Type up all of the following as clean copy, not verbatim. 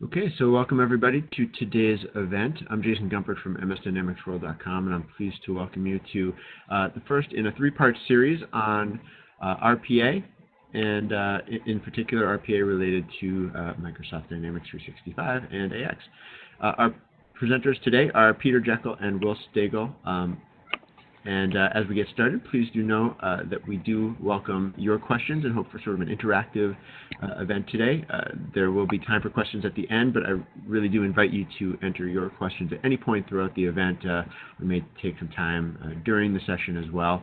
Okay, so welcome everybody to today's event. I'm Jason Gumpert from msdynamicsworld.com, and I'm pleased to welcome you to the first in a three-part series on RPA, and in particular RPA related to Microsoft Dynamics 365 and AX. Our presenters today are Peter Jekyll and Will Stagel. As we get started, please do know that we do welcome your questions and hope for sort of an interactive event today. There will be time for questions at the end, but I really do invite you to enter your questions at any point throughout the event. We may take some time during the session as well.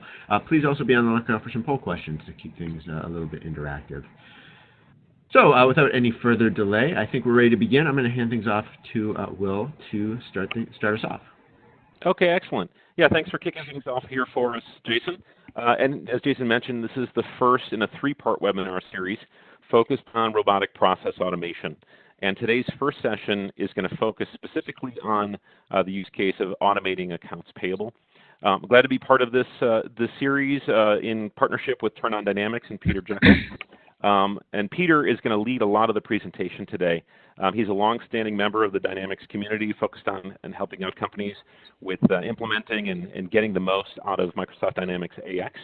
Please also be on the lookout for some poll questions to keep things a little bit interactive. So without any further delay, I think we're ready to begin. I'm going to hand things off to Will to start us off. Okay, excellent. Yeah, thanks for kicking things off here for us, Jason. And as Jason mentioned, this is the first in a three-part webinar series focused on robotic process automation. And today's first session is going to focus specifically on the use case of automating accounts payable. I'm glad to be part of this series in partnership with Turn On Dynamics and Peter Jekyll. And Peter is going to lead a lot of the presentation today. He's a long-standing member of the Dynamics community focused on and helping out companies with implementing and getting the most out of Microsoft Dynamics AX.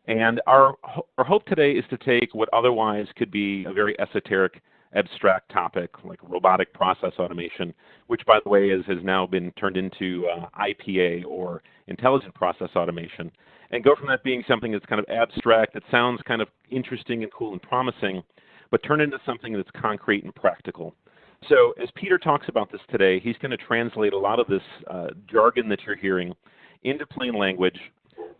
And our hope today is to take what otherwise could be a very esoteric, abstract topic like robotic process automation, which by the way has now been turned into IPA or intelligent process automation, and go from that being something that's kind of abstract, that sounds kind of interesting and cool and promising, but turn into something that's concrete and practical. So as Peter talks about this today, he's going to translate a lot of this jargon that you're hearing into plain language,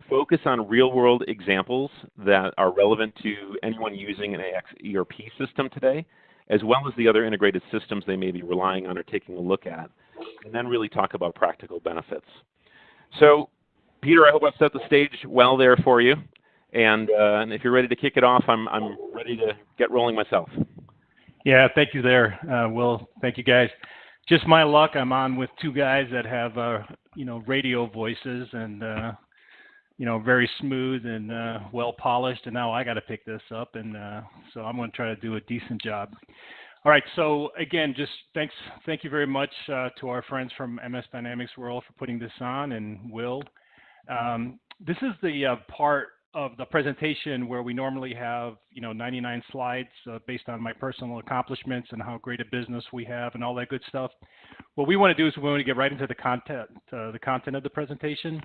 focus on real-world examples that are relevant to anyone using an AX ERP system today, as well as the other integrated systems they may be relying on or taking a look at, and then really talk about practical benefits. So Peter, I hope I've set the stage well there for you. And if you're ready to kick it off, I'm ready to get rolling myself. Yeah, thank you there, Will. Thank you, guys. Just my luck, I'm on with two guys that have, radio voices and, very smooth and well-polished. And now I got to pick this up. And so I'm going to try to do a decent job. All right, so again, just thank you very much to our friends from MS Dynamics World for putting this on, and Will. This is the part of the presentation where we normally have 99 slides based on my personal accomplishments and how great a business we have and all that good stuff. What we want to do is we want to get right into the content of the presentation.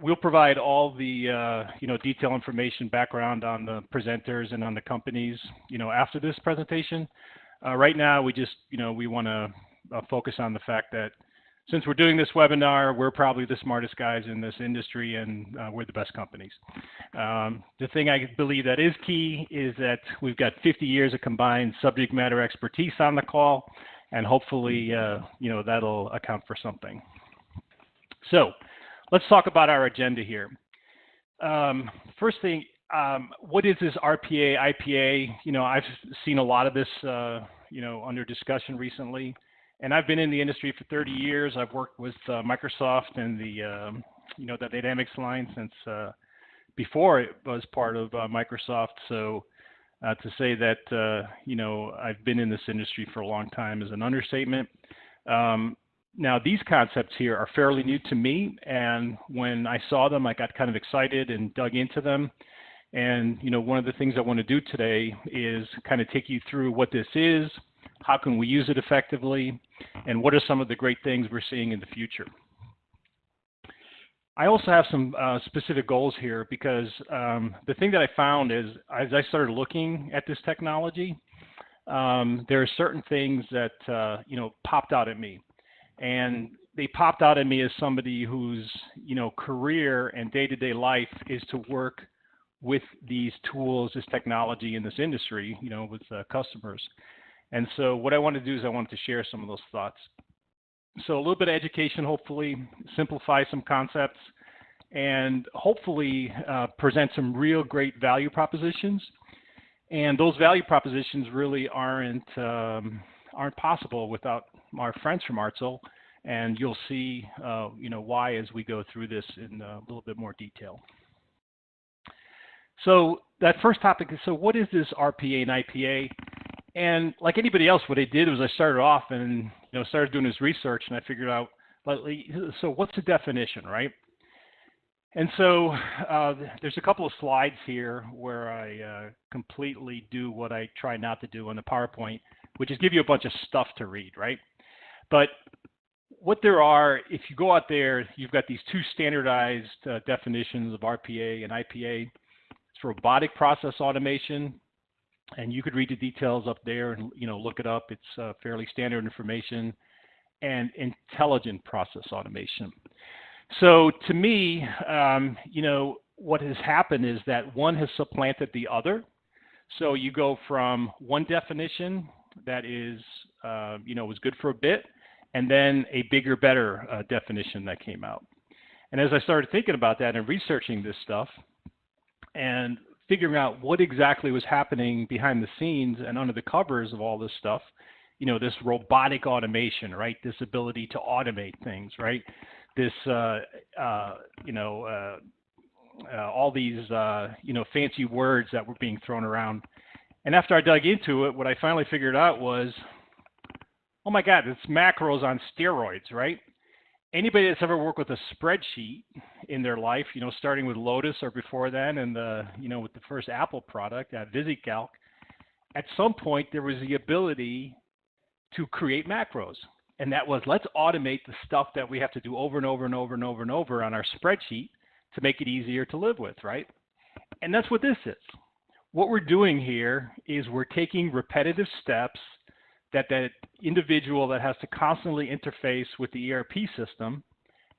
We'll provide all the detailed information, background on the presenters and on the companies after this presentation. Right now we just we want to focus on the fact that since we're doing this webinar, we're probably the smartest guys in this industry, and we're the best companies. The thing I believe that is key is that we've got 50 years of combined subject matter expertise on the call, and hopefully, that'll account for something. So let's talk about our agenda here. First thing, what is this RPA, IPA? I've seen a lot of this, under discussion recently. And I've been in the industry for 30 years. I've worked with Microsoft and the Dynamics line since before it was part of Microsoft. So to say that, I've been in this industry for a long time is an understatement. Now, these concepts here are fairly new to me. And when I saw them, I got kind of excited and dug into them. And, one of the things I want to do today is kind of take you through what this is, how can we use it effectively, and what are some of the great things we're seeing in the future. I also have some specific goals here because the thing that I found is as I started looking at this technology, there are certain things that popped out at me. And they popped out at me as somebody whose career and day-to-day life is to work with these tools, this technology in this industry, with customers. And so what I want to do is I wanted to share some of those thoughts. So a little bit of education, hopefully, simplify some concepts, and hopefully present some real great value propositions. And those value propositions really aren't possible without our friends from Artzel, and you'll see why as we go through this in a little bit more detail. So that first topic is, so what is this RPA and IPA? And like anybody else, what I did was I started off and started doing this research, and I figured out, so what's the definition, right? And so there's a couple of slides here where I completely do what I try not to do on the PowerPoint, which is give you a bunch of stuff to read, right? But what there are, if you go out there, you've got these two standardized definitions of RPA and IPA. It's robotic process automation, and you could read the details up there and look it up. It's fairly standard information. And intelligent process automation. So to me, what has happened is that one has supplanted the other. So you go from one definition that is, was good for a bit, and then a bigger, better definition that came out. And as I started thinking about that and researching this stuff and figuring out what exactly was happening behind the scenes and under the covers of all this stuff, this robotic automation, right? This ability to automate things, right? This, all these, fancy words that were being thrown around. And after I dug into it, what I finally figured out was, oh my God, it's macros on steroids, right? Anybody that's ever worked with a spreadsheet in their life, starting with Lotus or before then, and with the first Apple product, VisiCalc, at some point there was the ability to create macros. And that was, let's automate the stuff that we have to do over and over and over and over and over on our spreadsheet to make it easier to live with, right? And that's what this is. What we're doing here is we're taking repetitive steps that individual that has to constantly interface with the ERP system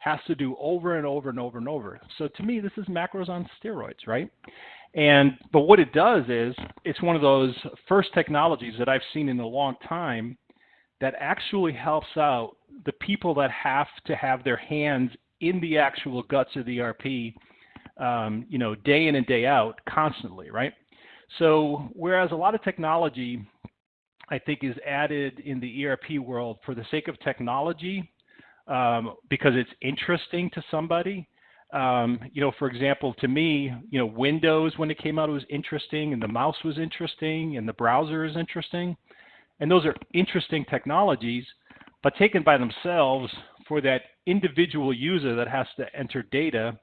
has to do over and over and over and over. So to me, this is macros on steroids, right? But what it does is, it's one of those first technologies that I've seen in a long time that actually helps out the people that have to have their hands in the actual guts of the ERP, day in and day out, constantly, right? So whereas a lot of technology, I think, is added in the ERP world for the sake of technology, because it's interesting to somebody. For example, to me, Windows, when it came out, it was interesting, and the mouse was interesting, and the browser is interesting. And those are interesting technologies, but taken by themselves, for that individual user that has to enter data,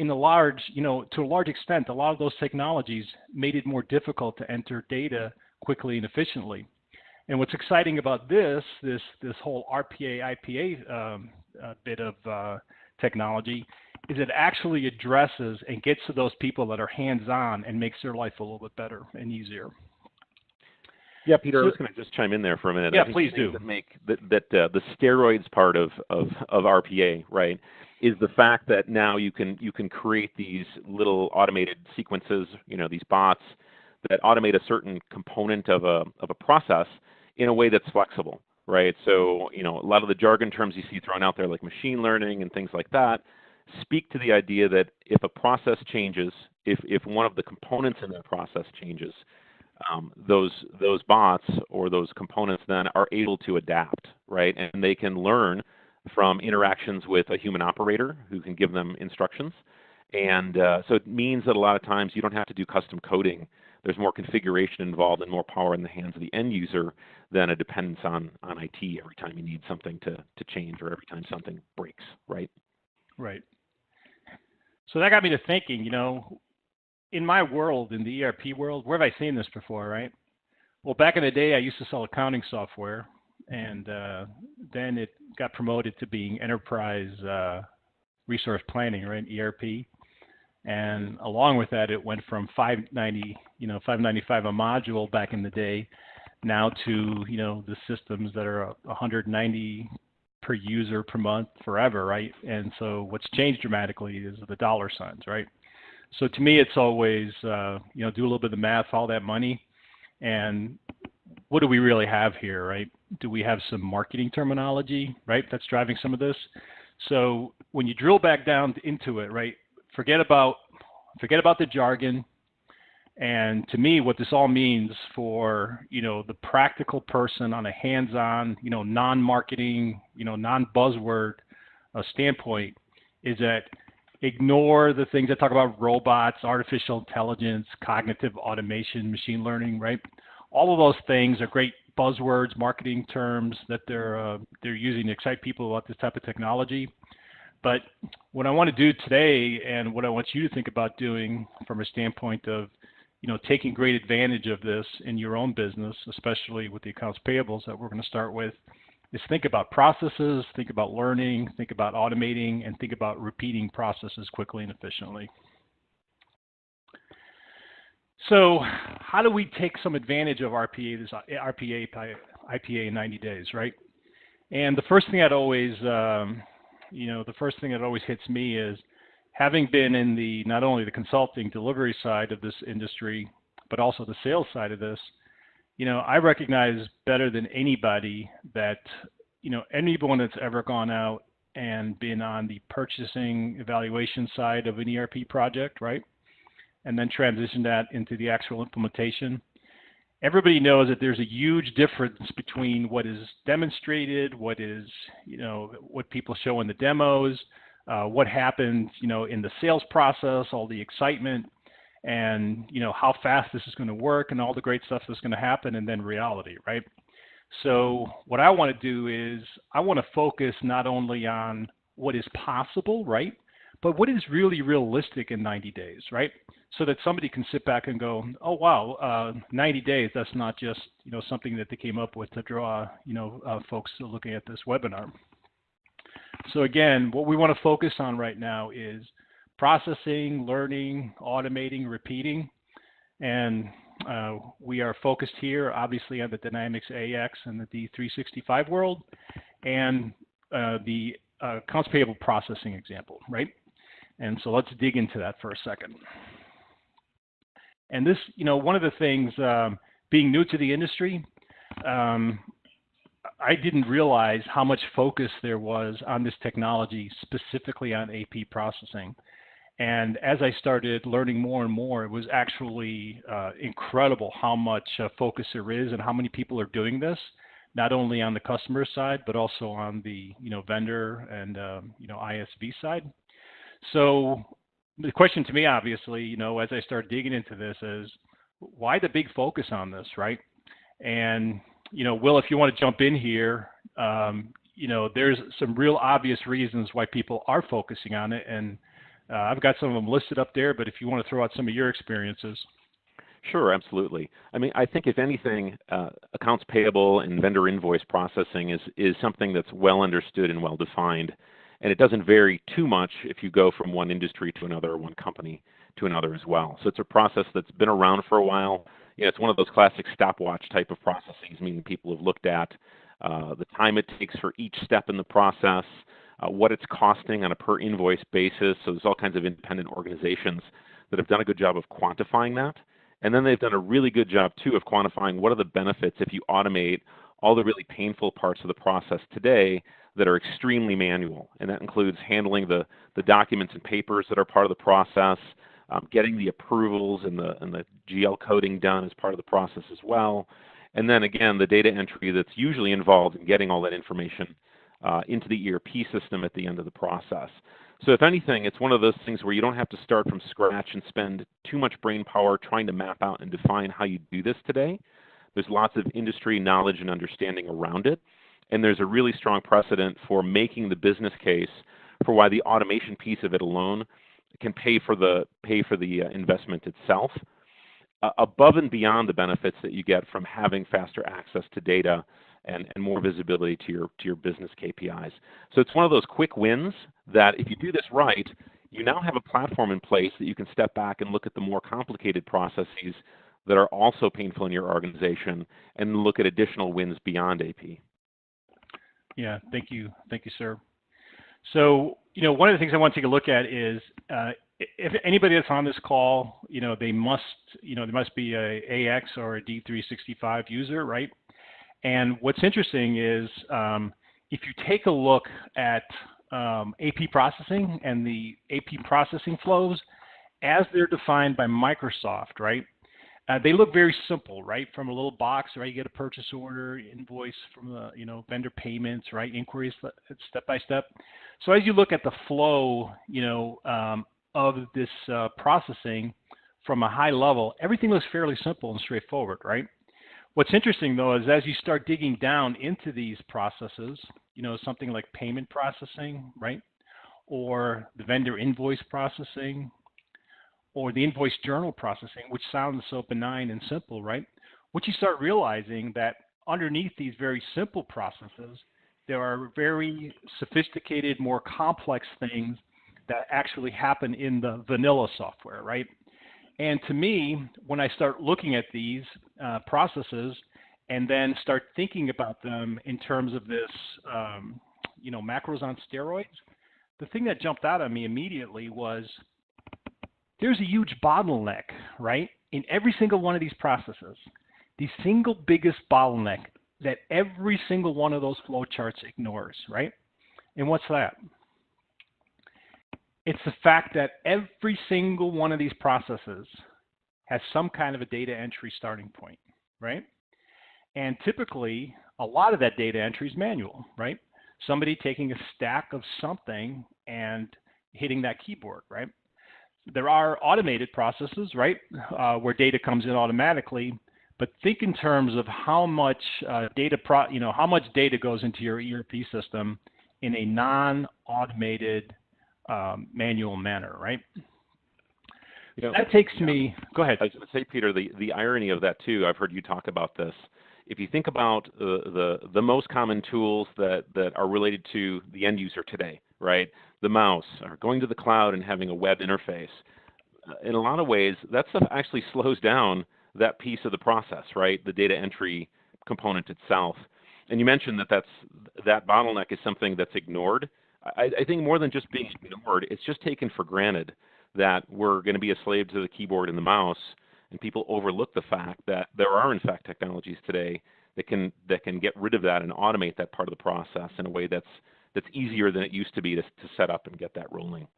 to a large extent, a lot of those technologies made it more difficult to enter data quickly and efficiently. And what's exciting about this whole RPA, IPA bit of technology is it actually addresses and gets to those people that are hands-on and makes their life a little bit better and easier. Yeah, Peter, I was going to just chime in there for a minute. Yeah, I think please do. That make the steroids part of RPA, right, is the fact that now you can create these little automated sequences, these bots that automate a certain component of a process in a way that's flexible, right? So, a lot of the jargon terms you see thrown out there, like machine learning and things like that, speak to the idea that if a process changes, if one of the components in that process changes, those bots or those components then are able to adapt, right? And they can learn from interactions with a human operator who can give them instructions. And so it means that a lot of times you don't have to do custom coding. There's more configuration involved and more power in the hands of the end user than a dependence on IT every time you need something to change or every time something breaks, right? Right. So that got me to thinking, in my world, in the ERP world, where have I seen this before, right? Well, back in the day, I used to sell accounting software, and then it got promoted to being enterprise resource planning, right, ERP. And along with that, it went from $595 a module back in the day, now to the systems that are $190 per user per month forever, right? And so what's changed dramatically is the dollar signs, right? So to me, it's always, do a little bit of the math, all that money, and what do we really have here, right? Do we have some marketing terminology, right, that's driving some of this? So when you drill back down into it, right, forget about the jargon. And to me, what this all means for, the practical person on a hands-on, non-marketing, non-buzzword standpoint is that ignore the things that talk about robots, artificial intelligence, cognitive automation, machine learning, right? all of those things are great buzzwords, marketing terms that they're using to excite people about this type of technology. But what I want to do today, and what I want you to think about doing from a standpoint of, taking great advantage of this in your own business, especially with the accounts payables that we're going to start with, is think about processes, think about learning, think about automating, and think about repeating processes quickly and efficiently. So how do we take some advantage of RPA in 90 days, right? And the first thing that always, hits me is, having been in not only the consulting delivery side of this industry, but also the sales side of this, I recognize better than anybody that, anyone that's ever gone out and been on the purchasing evaluation side of an ERP project, right? And then transition that into the actual implementation. Everybody knows that there's a huge difference between what is demonstrated, what is, what people show in the demos, what happens, in the sales process, all the excitement, and, how fast this is going to work and all the great stuff that's going to happen, and then reality, right? So what I want to do is I want to focus not only on what is possible, right, but what is really realistic in 90 days, right? So that somebody can sit back and go, oh, wow, 90 days, that's not just, something that they came up with to draw, folks looking at this webinar. So again, what we want to focus on right now is processing, learning, automating, repeating. And we are focused here, obviously, on the Dynamics AX and the D365 world, and the accounts payable processing example, right? And so let's dig into that for a second. And this, one of the things, being new to the industry, I didn't realize how much focus there was on this technology, specifically on AP processing. And as I started learning more and more, it was actually incredible how much focus there is and how many people are doing this, not only on the customer side, but also on the vendor and ISV side. So the question to me, obviously, as I start digging into this is, why the big focus on this, right? And Will, if you want to jump in here, there's some real obvious reasons why people are focusing on it, and I've got some of them listed up there, but if you want to throw out some of your experiences. Sure, absolutely. I mean, I think if anything, accounts payable and vendor invoice processing is something that's well understood and well defined, and it doesn't vary too much if you go from one industry to another, or one company to another as well. So it's a process that's been around for a while. It's one of those classic stopwatch type of processes, meaning people have looked at the time it takes for each step in the process, what it's costing on a per invoice basis. So there's all kinds of independent organizations that have done a good job of quantifying that. And then they've done a really good job too of quantifying what are the benefits if you automate all the really painful parts of the process today that are extremely manual. And that includes handling the documents and papers that are part of the process, getting the approvals and the GL coding done as part of the process as well. And then again, the data entry that's usually involved in getting all that information into the ERP system at the end of the process. So if anything, it's one of those things where you don't have to start from scratch and spend too much brain power trying to map out and define how you do this today. There's lots of industry knowledge and understanding around it. And there's a really strong precedent for making the business case for why the automation piece of it alone can pay for the investment itself, above and beyond the benefits that you get from having faster access to data and more visibility to your business KPIs. So it's one of those quick wins that if you do this right, you now have a platform in place that you can step back and look at the more complicated processes that are also painful in your organization and look at additional wins beyond AP. Yeah, thank you, sir. So, one of the things I want to take a look at is if anybody that's on this call, they must be a AX or a D365 user, right? And what's interesting is if you take a look at AP processing and the AP processing flows as they're defined by Microsoft, right? They look very simple, right? From a little box, right? You get a purchase order, invoice from the, vendor payments, right? Inquiries step by step. So as you look at the flow, of this processing from a high level, everything looks fairly simple and straightforward, right? What's interesting though is as you start digging down into these processes, something like payment processing, right? Or the vendor invoice processing, or the invoice journal processing, which sounds so benign and simple, right? What you start realizing that underneath these very simple processes, there are very sophisticated, more complex things that actually happen in the vanilla software, right? And to me, when I start looking at these processes and then start thinking about them in terms of this, macros on steroids, the thing that jumped out at me immediately was there's a huge bottleneck, right? In every single one of these processes, the single biggest bottleneck that every single one of those flowcharts ignores, right? And what's that? It's the fact that every single one of these processes has some kind of a data entry starting point, right? And typically, a lot of that data entry is manual, right? Somebody taking a stack of something and hitting that keyboard, right? There are automated processes, right, where data comes in automatically. But think in terms of how much how much data goes into your ERP system in a non-automated manual manner, right? That takes me. Go ahead. I was going to say, Peter, the irony of that too. I've heard you talk about this. If you think about the most common tools that are related to the end user today, right? The mouse, or going to the cloud and having a web interface. In a lot of ways, that stuff actually slows down that piece of the process, right? The data entry component itself. And you mentioned that bottleneck is something that's ignored. I think more than just being ignored, it's just taken for granted that we're going to be a slave to the keyboard and the mouse, and people overlook the fact that there are in fact technologies today that can get rid of that and automate that part of the process in a way that's easier than it used to be to set up and get that rolling.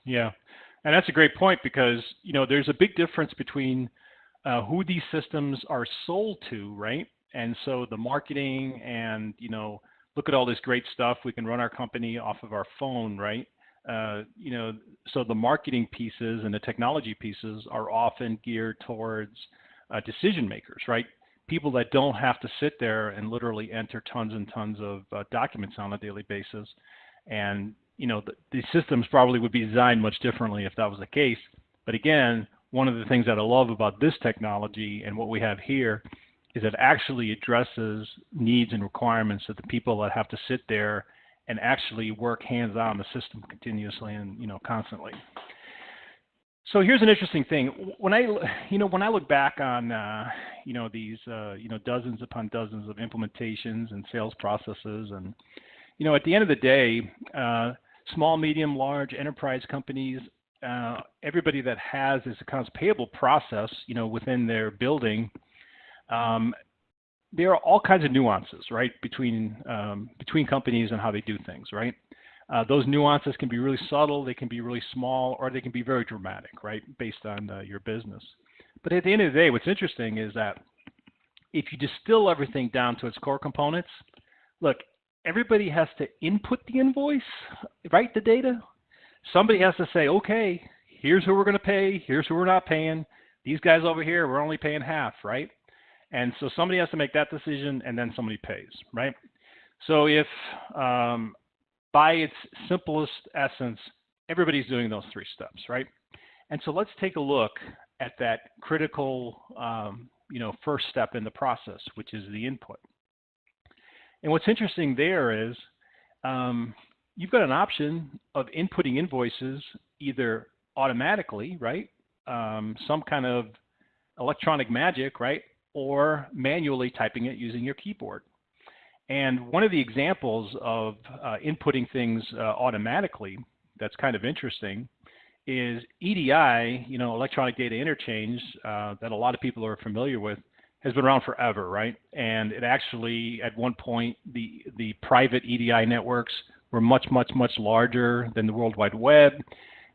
Yeah, and that's a great point because there's a big difference between who these systems are sold to, right? And so the marketing and look at all this great stuff. We can run our company off of our phone, right? So the marketing pieces and the technology pieces are often geared towards decision makers, right? People that don't have to sit there and literally enter tons and tons of documents on a daily basis. And, the systems probably would be designed much differently if that was the case. But again, one of the things that I love about this technology and what we have here is it actually addresses needs and requirements of the people that have to sit there and actually work hands-on the system continuously and constantly. So here's an interesting thing. When I look back on these dozens upon dozens of implementations and sales processes, and at the end of the day, small, medium, large enterprise companies, everybody that has this accounts payable process, within their building, there are all kinds of nuances, right, between companies and how they do things, right? Those nuances can be really subtle, they can be really small, or they can be very dramatic, right, based on your business. But at the end of the day, what's interesting is that if you distill everything down to its core components, look, everybody has to input the invoice, right, the data. Somebody has to say, okay, here's who we're going to pay, here's who we're not paying. These guys over here, we're only paying half, right? And so somebody has to make that decision, and then somebody pays, right? So if by its simplest essence, everybody's doing those three steps, right? And so let's take a look at that critical, first step in the process, which is the input. And what's interesting there is you've got an option of inputting invoices either automatically, right? Some kind of electronic magic, right? Or manually typing it using your keyboard. And one of the examples of inputting things automatically that's kind of interesting is EDI, electronic data interchange, that a lot of people are familiar with, has been around forever, right? And it actually, at one point, the private EDI networks were much, much, much larger than the World Wide Web,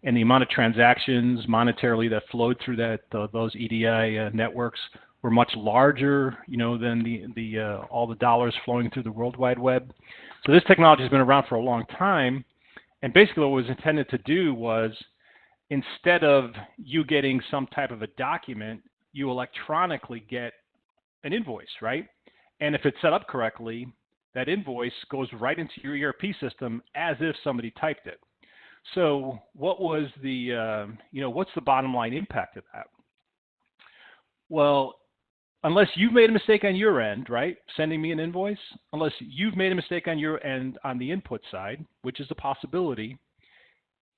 and the amount of transactions monetarily that flowed through those EDI networks were much larger, than all the dollars flowing through the World Wide Web. So this technology has been around for a long time, and basically what it was intended to do was, instead of you getting some type of a document, you electronically get an invoice, right? And if it's set up correctly, that invoice goes right into your ERP system as if somebody typed it. So what was the, what's the bottom line impact of that? Well, unless you've made a mistake on your end, right, sending me an invoice, unless you've made a mistake on your end on the input side, which is a possibility,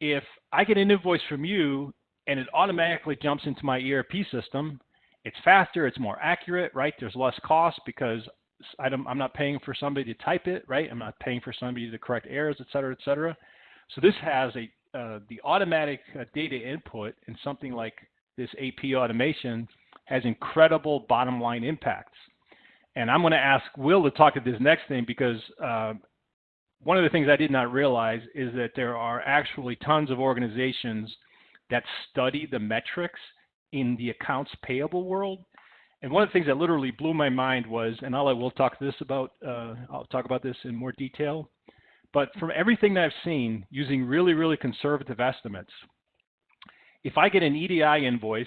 if I get an invoice from you and it automatically jumps into my ERP system, it's faster, it's more accurate, right? There's less cost because I'm not paying for somebody to type it, right? I'm not paying for somebody to correct errors, et cetera, et cetera. So this has the automatic data input in something like this AP automation has incredible bottom line impacts. And I'm going to ask Will to talk to this next thing because one of the things I did not realize is that there are actually tons of organizations that study the metrics in the accounts payable world. And one of the things that literally blew my mind was, and I'll talk about this in more detail, but from everything that I've seen using really, really conservative estimates, if I get an EDI invoice,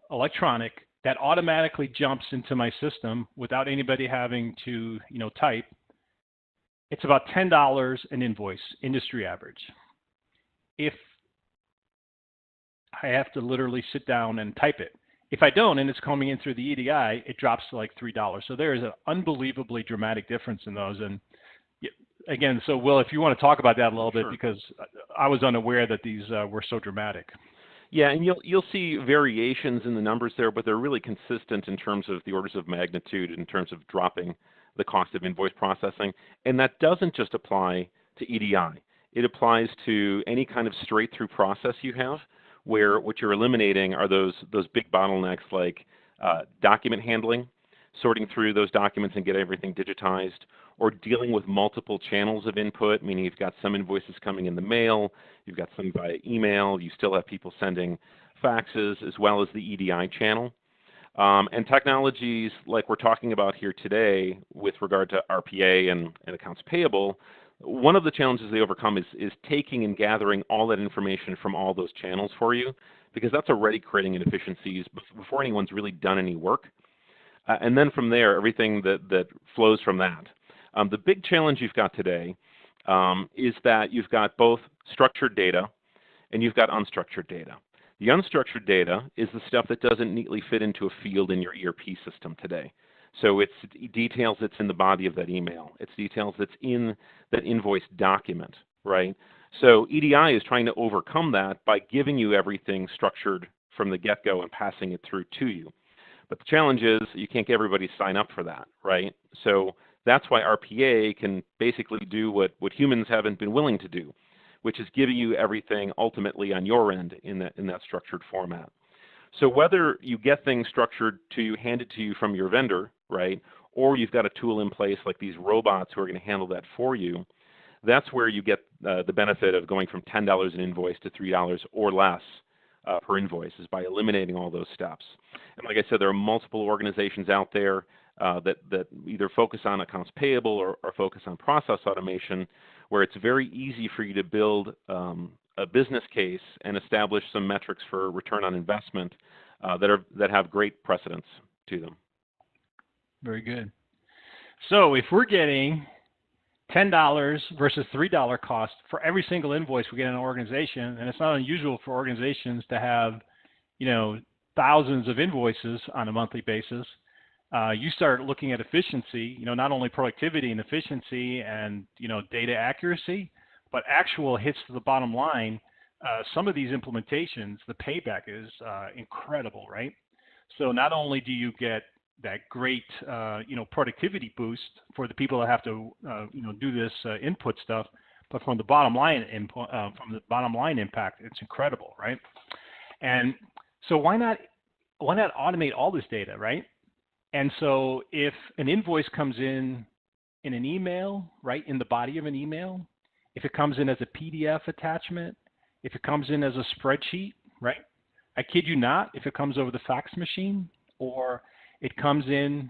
electronic, that automatically jumps into my system without anybody having to, type, it's about $10 an invoice, industry average. If I have to literally sit down and type it. If I don't, and it's coming in through the EDI, it drops to like $3. So there is an unbelievably dramatic difference in those. And again, so Will, if you want to talk about that a little bit, because I was unaware that these were so dramatic. Yeah, and you'll see variations in the numbers there, but they're really consistent in terms of the orders of magnitude, in terms of dropping the cost of invoice processing. And that doesn't just apply to EDI. It applies to any kind of straight-through process you have, where what you're eliminating are those big bottlenecks like document handling, sorting through those documents and get everything digitized, or dealing with multiple channels of input, meaning you've got some invoices coming in the mail, you've got some via email, you still have people sending faxes, as well as the EDI channel. And technologies like we're talking about here today with regard to RPA and accounts payable, one of the challenges they overcome is taking and gathering all that information from all those channels for you, because that's already creating inefficiencies before anyone's really done any work. And then from there, everything that flows from that. The big challenge you've got today is that you've got both structured data and you've got unstructured data. The unstructured data is the stuff that doesn't neatly fit into a field in your ERP system today. So it's details that's in the body of that email. It's details that's in that invoice document, right? So EDI is trying to overcome that by giving you everything structured from the get-go and passing it through to you. But the challenge is you can't get everybody to sign up for that, right? So that's why RPA can basically do what humans haven't been willing to do, which is giving you everything ultimately on your end in that structured format. So whether you get things structured handed to you from your vendor, right, or you've got a tool in place like these robots who are going to handle that for you, that's where you get the benefit of going from $10 an invoice to $3 or less per invoice, is by eliminating all those steps. And like I said, there are multiple organizations out there that either focus on accounts payable or focus on process automation, where it's very easy for you to build a business case and establish some metrics for return on investment that have great precedence to them. Very good. So if we're getting $10 versus $3 cost for every single invoice we get in an organization, and it's not unusual for organizations to have, thousands of invoices on a monthly basis, you start looking at efficiency, not only productivity and efficiency and, data accuracy, but actual hits to the bottom line. Some of these implementations, the payback is incredible, right? So not only do you get that great, productivity boost for the people that have to, do this input stuff, but from the bottom line impact, it's incredible, right? And so why not automate all this data, right? And so if an invoice comes in an email, right, in the body of an email, if it comes in as a PDF attachment, if it comes in as a spreadsheet, right? I kid you not, if it comes over the fax machine, or it comes in,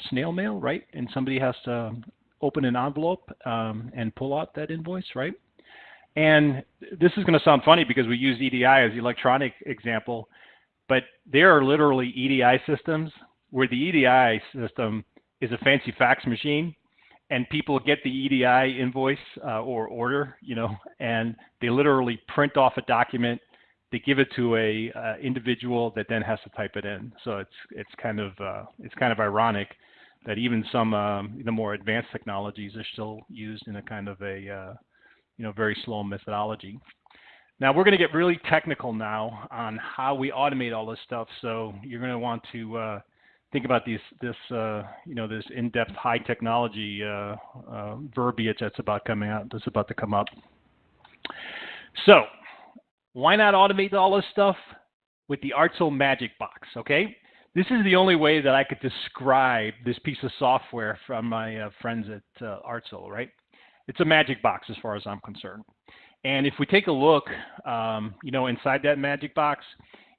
snail mail, right? And somebody has to open an envelope and pull out that invoice, right? And this is going to sound funny because we use EDI as the electronic example, but there are literally EDI systems where the EDI system is a fancy fax machine, and people get the EDI invoice or order, and they literally print off a document. They give it to a individual that then has to type it in. So it's kind of ironic that even some the more advanced technologies are still used in a kind of a very slow methodology. Now we're going to get really technical now on how we automate all this stuff. So you're going to want to think about this in-depth high technology verbiage that's about to come up. So why not automate all this stuff with the Artzel Magic Box? Okay, this is the only way that I could describe this piece of software from my friends at Artzel. Right, it's a magic box as far as I'm concerned. And if we take a look, inside that magic box,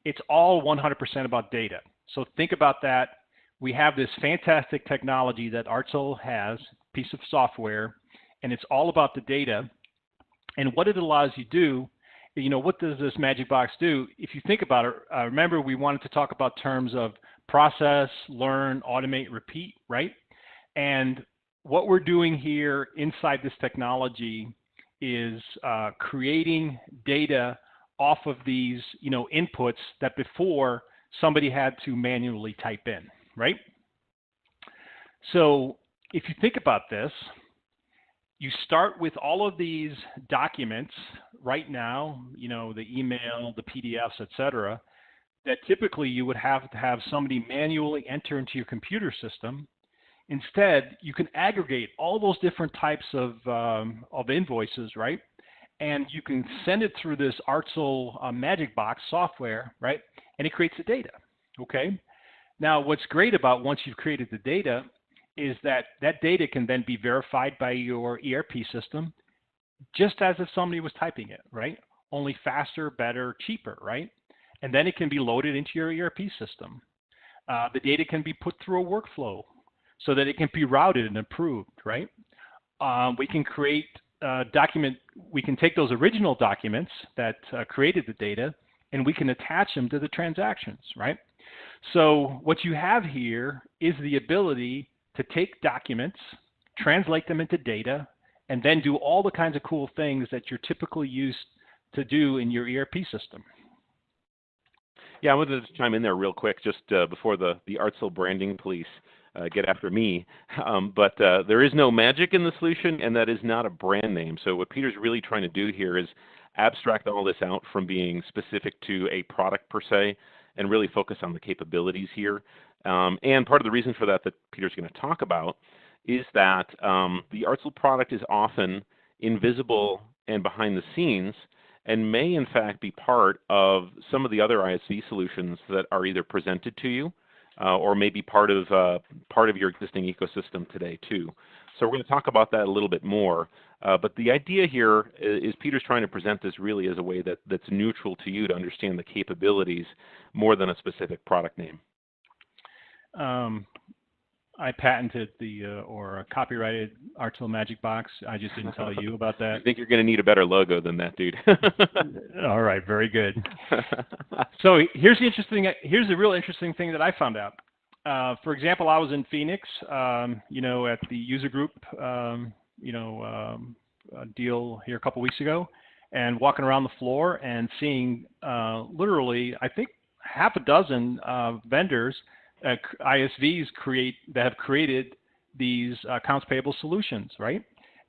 it's all 100% about data. So think about that. We have this fantastic technology that Artzel has, piece of software, and it's all about the data. And what it allows you to do, what does this magic box do? If you think about it, remember we wanted to talk about terms of process, learn, automate, repeat, right? And what we're doing here inside this technology is creating data off of these, inputs that before somebody had to manually type in, right? So if you think about this, you start with all of these documents right now, the email, the PDFs, etc., that typically you would have to have somebody manually enter into your computer system. Instead, you can aggregate all those different types of invoices, right? And you can send it through this Artzel Magic Box software, right? And it creates the data, okay? Now, what's great about once you've created the data is that that data can then be verified by your ERP system, just as if somebody was typing it, right? Only faster, better, cheaper, right? And then it can be loaded into your ERP system. The data can be put through a workflow so that it can be routed and approved, right? We can create we can take those original documents that created the data and we can attach them to the transactions, right? So what you have here is the ability to take documents, translate them into data, and then do all the kinds of cool things that you're typically used to do in your ERP system. Yeah, I wanted to chime in there real quick just before the Artzel branding police get after me. But there is no magic in the solution, and that is not a brand name. So what Peter's really trying to do here is abstract all this out from being specific to a product per se and really focus on the capabilities here. And part of the reason for that Peter's going to talk about is that the Artzel product is often invisible and behind the scenes and may in fact be part of some of the other ISV solutions that are either presented to you or maybe part of your existing ecosystem today too. So we're going to talk about that a little bit more. But the idea here is Peter's trying to present this really as a way that's neutral to you to understand the capabilities more than a specific product name. I patented or copyrighted Artzel Magic Box. I just didn't tell you about that. I think you're going to need a better logo than that, dude. All right, very good. So here's the real interesting thing that I found out. For example, I was in Phoenix, at the user group, deal here a couple weeks ago, and walking around the floor and seeing literally, I think, half a dozen vendors. ISVs that have created these accounts payable solutions, right?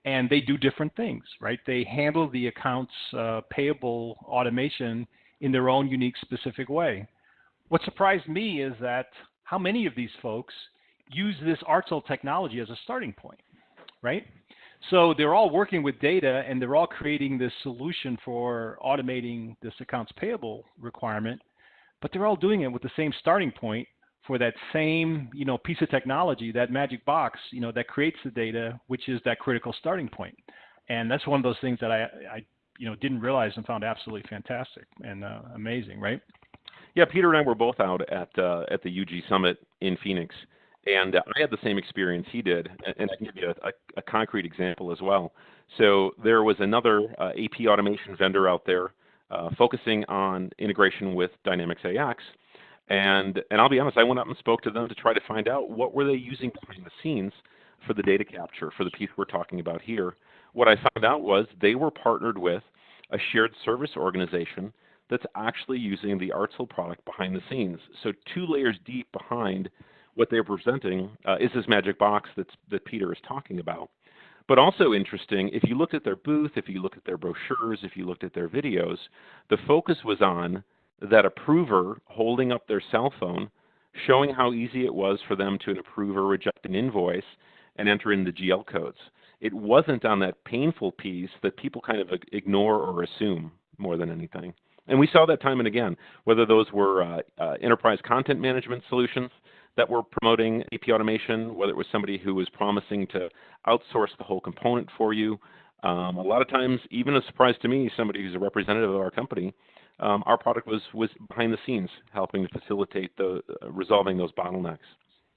And they do different things, right? They handle the accounts payable automation in their own unique, specific way. What surprised me is that how many of these folks use this Artzel technology as a starting point, right? So they're all working with data and they're all creating this solution for automating this accounts payable requirement, but they're all doing it with the same starting point for that same, piece of technology, that magic box, that creates the data, which is that critical starting point. And that's one of those things that I didn't realize and found absolutely fantastic and amazing, right? Yeah, Peter and I were both out at the UG Summit in Phoenix, and I had the same experience he did, and I can give you a concrete example as well. So there was another AP automation vendor out there focusing on integration with Dynamics AX. And I'll be honest, I went up and spoke to them to try to find out what were they using behind the scenes for the data capture, for the piece we're talking about here. What I found out was they were partnered with a shared service organization that's actually using the Artsel product behind the scenes. So 2 layers deep behind what they're presenting is this magic box that Peter is talking about. But also interesting, if you looked at their booth, if you looked at their brochures, if you looked at their videos, the focus was on that approver holding up their cell phone, showing how easy it was for them to approve or reject an invoice and enter in the GL codes. It wasn't on that painful piece that people kind of ignore or assume more than anything. And we saw that time and again, whether those were enterprise content management solutions that were promoting AP automation, whether it was somebody who was promising to outsource the whole component for you. A lot of times, even a surprise to me, somebody who's a representative of our company, our product was behind the scenes helping to facilitate the resolving those bottlenecks.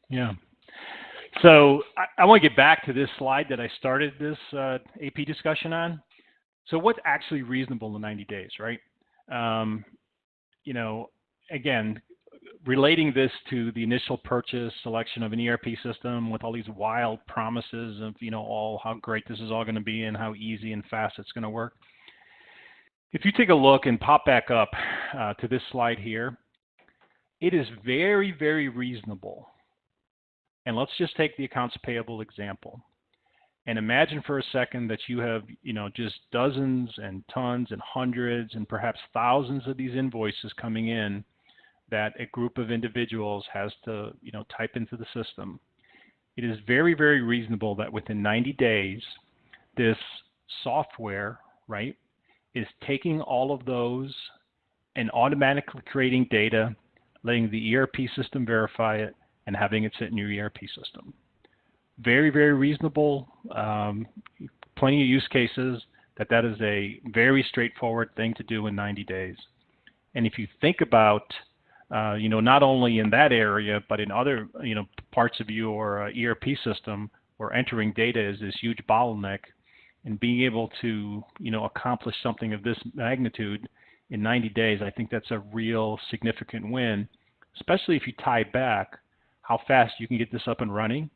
Yeah. So I want to get back to this slide that I started this AP discussion on. So what's actually reasonable in 90 days, right? You know, again, relating this to the initial purchase selection of an ERP system with all these wild promises of, you know, all how great this is all going to be and how easy and fast it's going to work. If you take a look and pop back up to this slide here, it is very, very reasonable. And let's just take the accounts payable example. And imagine for a second that you have, you know, just dozens and tons and hundreds and perhaps thousands of these invoices coming in that a group of individuals has to, you know, type into the system. It is very, very reasonable that within 90 days, this software, right, is taking all of those and automatically creating data, letting the ERP system verify it, and having it sit in your ERP system. Very, very reasonable. Plenty of use cases that is a very straightforward thing to do in 90 days. And if you think about, you know, not only in that area, but in other, you know, parts of your ERP system where entering data is this huge bottleneck, and being able to, you know, accomplish something of this magnitude in 90 days, I think that's a real significant win, especially if you tie back how fast you can get this up and running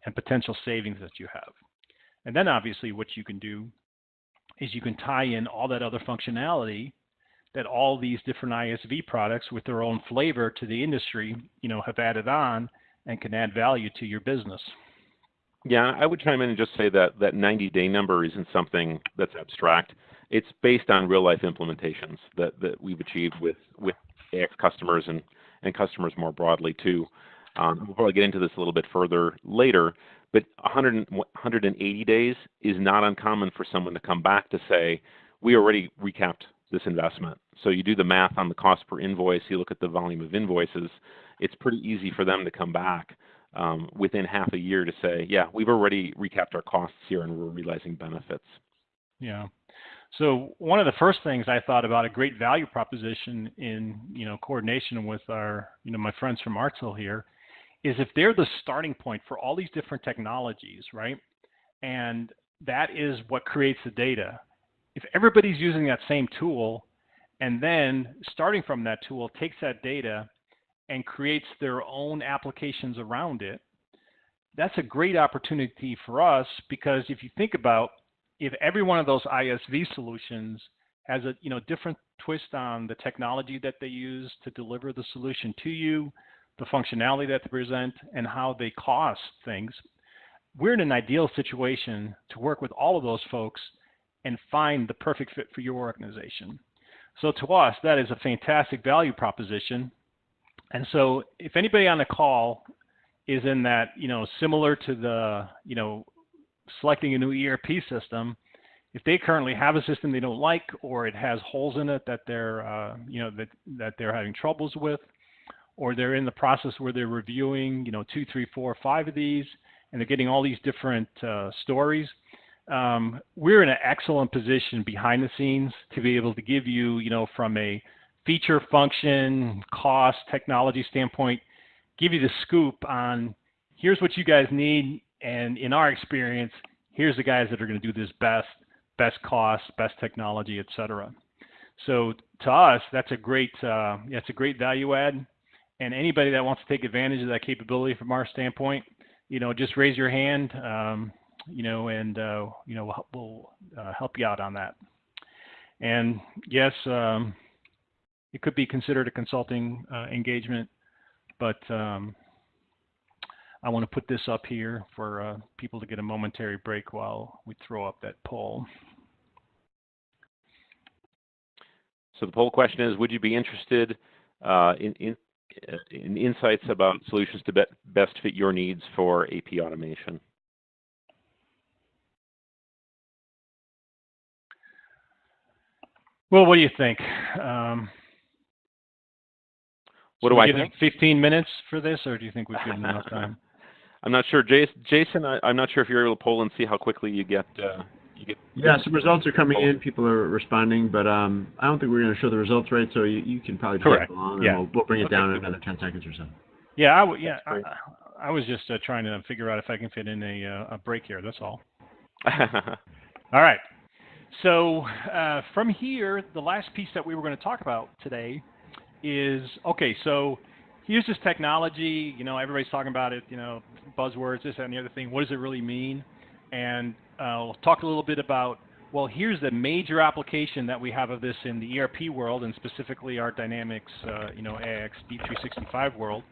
and potential savings that you have. And then obviously what you can do is you can tie in all that other functionality that all these different ISV products with their own flavor to the industry, you know, have added on and can add value to your business. Yeah, I would chime in and just say that that 90-day number isn't something that's abstract. It's based on real-life implementations that we've achieved with AX customers and customers more broadly too. We'll probably get into this a little bit further later, but 180 days is not uncommon for someone to come back to say, we already recapped this investment. So you do the math on the cost per invoice, you look at the volume of invoices, it's pretty easy for them to come back within half a year to say, yeah, we've already recapped our costs here and we're realizing benefits. Yeah. So one of the first things I thought about, a great value proposition in, you know, coordination with our, you know, my friends from Artsel here, is if they're the starting point for all these different technologies, right? And that is what creates the data. If everybody's using that same tool and then starting from that tool takes that data and creates their own applications around it, that's a great opportunity for us, because if you think about, if every one of those ISV solutions has a, you know, different twist on the technology that they use to deliver the solution to you, the functionality that they present, and how they cost things, we're in an ideal situation to work with all of those folks and find the perfect fit for your organization. So to us, that is a fantastic value proposition. And so if anybody on the call is in that, you know, similar to the, you know, selecting a new ERP system, if they currently have a system they don't like, or it has holes in it that they're, you know, that they're having troubles with, or they're in the process where they're reviewing, you know, 2, 3, 4, 5 of these, and they're getting all these different stories, we're in an excellent position behind the scenes to be able to give you, you know, from a feature, function, cost, technology standpoint, give you the scoop on here's what you guys need, and in our experience, here's the guys that are going to do this best cost, best technology, et cetera. So to us, that's a great value add. And anybody that wants to take advantage of that capability from our standpoint, just raise your hand, and we'll help you out on that. And yes, it could be considered a consulting engagement, but I want to put this up here for people to get a momentary break while we throw up that poll. So the poll question is, would you be interested in insights about solutions to best fit your needs for AP automation? Well, what do you think? What do I think? 15 minutes for this, or do you think we've given enough time? I'm not sure, Jason. I'm not sure if you're able to poll and see how quickly you get. Yeah, some results are coming in. People are responding, but I don't think we're going to show the results right. So you can probably Correct. Play along, Yeah. and we'll bring it down in another 10 seconds or so. Yeah, I was just trying to figure out if I can fit in a break here. That's all. All right. So from here, the last piece that we were going to talk about today is, okay, so here's this technology, everybody's talking about it, buzzwords, this, that, and the other thing. What does it really mean? And we'll talk a little bit about, well, here's the major application that we have of this in the ERP world, and specifically our Dynamics, AX D365 world,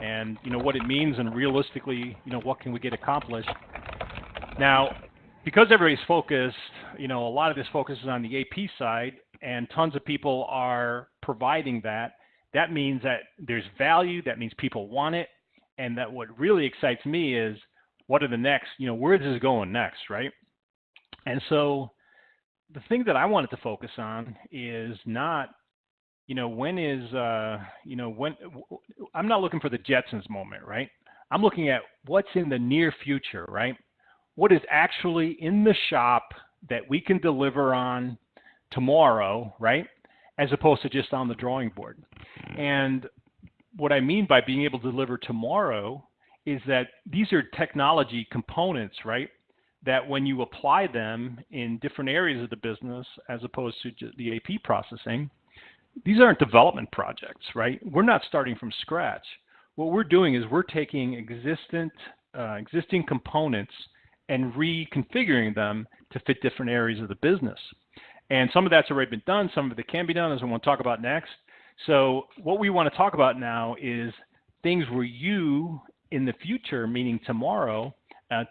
and, what it means, and realistically, what can we get accomplished. Now, because everybody's focused, a lot of this focuses on the AP side, and tons of people are providing that. That means that there's value, that means people want it, and that what really excites me is what are the next, where is this going next, right? And so the thing that I wanted to focus on is not, when is, when, I'm not looking for the Jetsons moment, right? I'm looking at what's in the near future, right? What is actually in the shop that we can deliver on tomorrow, right? As opposed to just on the drawing board. And what I mean by being able to deliver tomorrow is that these are technology components, right? That when you apply them in different areas of the business, as opposed to just the AP processing, these aren't development projects, right? We're not starting from scratch. What we're doing is we're taking existing components and reconfiguring them to fit different areas of the business. And some of that's already been done, some of it can be done, as I want to talk about next. So what we want to talk about now is things where you, in the future, meaning tomorrow,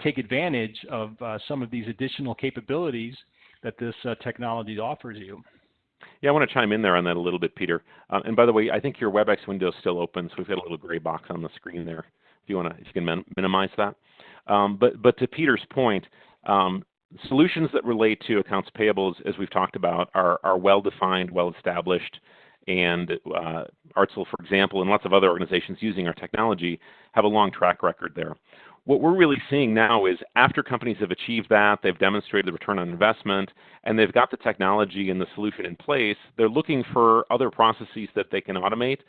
take advantage of some of these additional capabilities that this technology offers you. Yeah, I want to chime in there on that a little bit, Peter. And by the way, I think your WebEx window is still open, so we've got a little gray box on the screen there. If you can minimize that. But to Peter's point, solutions that relate to accounts payables, as we've talked about, are well-defined, well-established, and Artsel, for example, and lots of other organizations using our technology have a long track record there. What we're really seeing now is after companies have achieved that, they've demonstrated the return on investment, and they've got the technology and the solution in place, they're looking for other processes that they can automate.